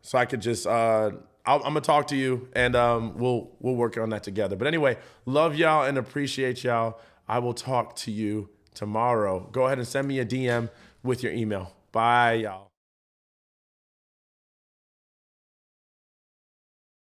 So I could just, I'm going to talk to you, and we'll work on that together. But anyway, love y'all and appreciate y'all. I will talk to you tomorrow. Go ahead and send me a DM with your email. Bye, y'all.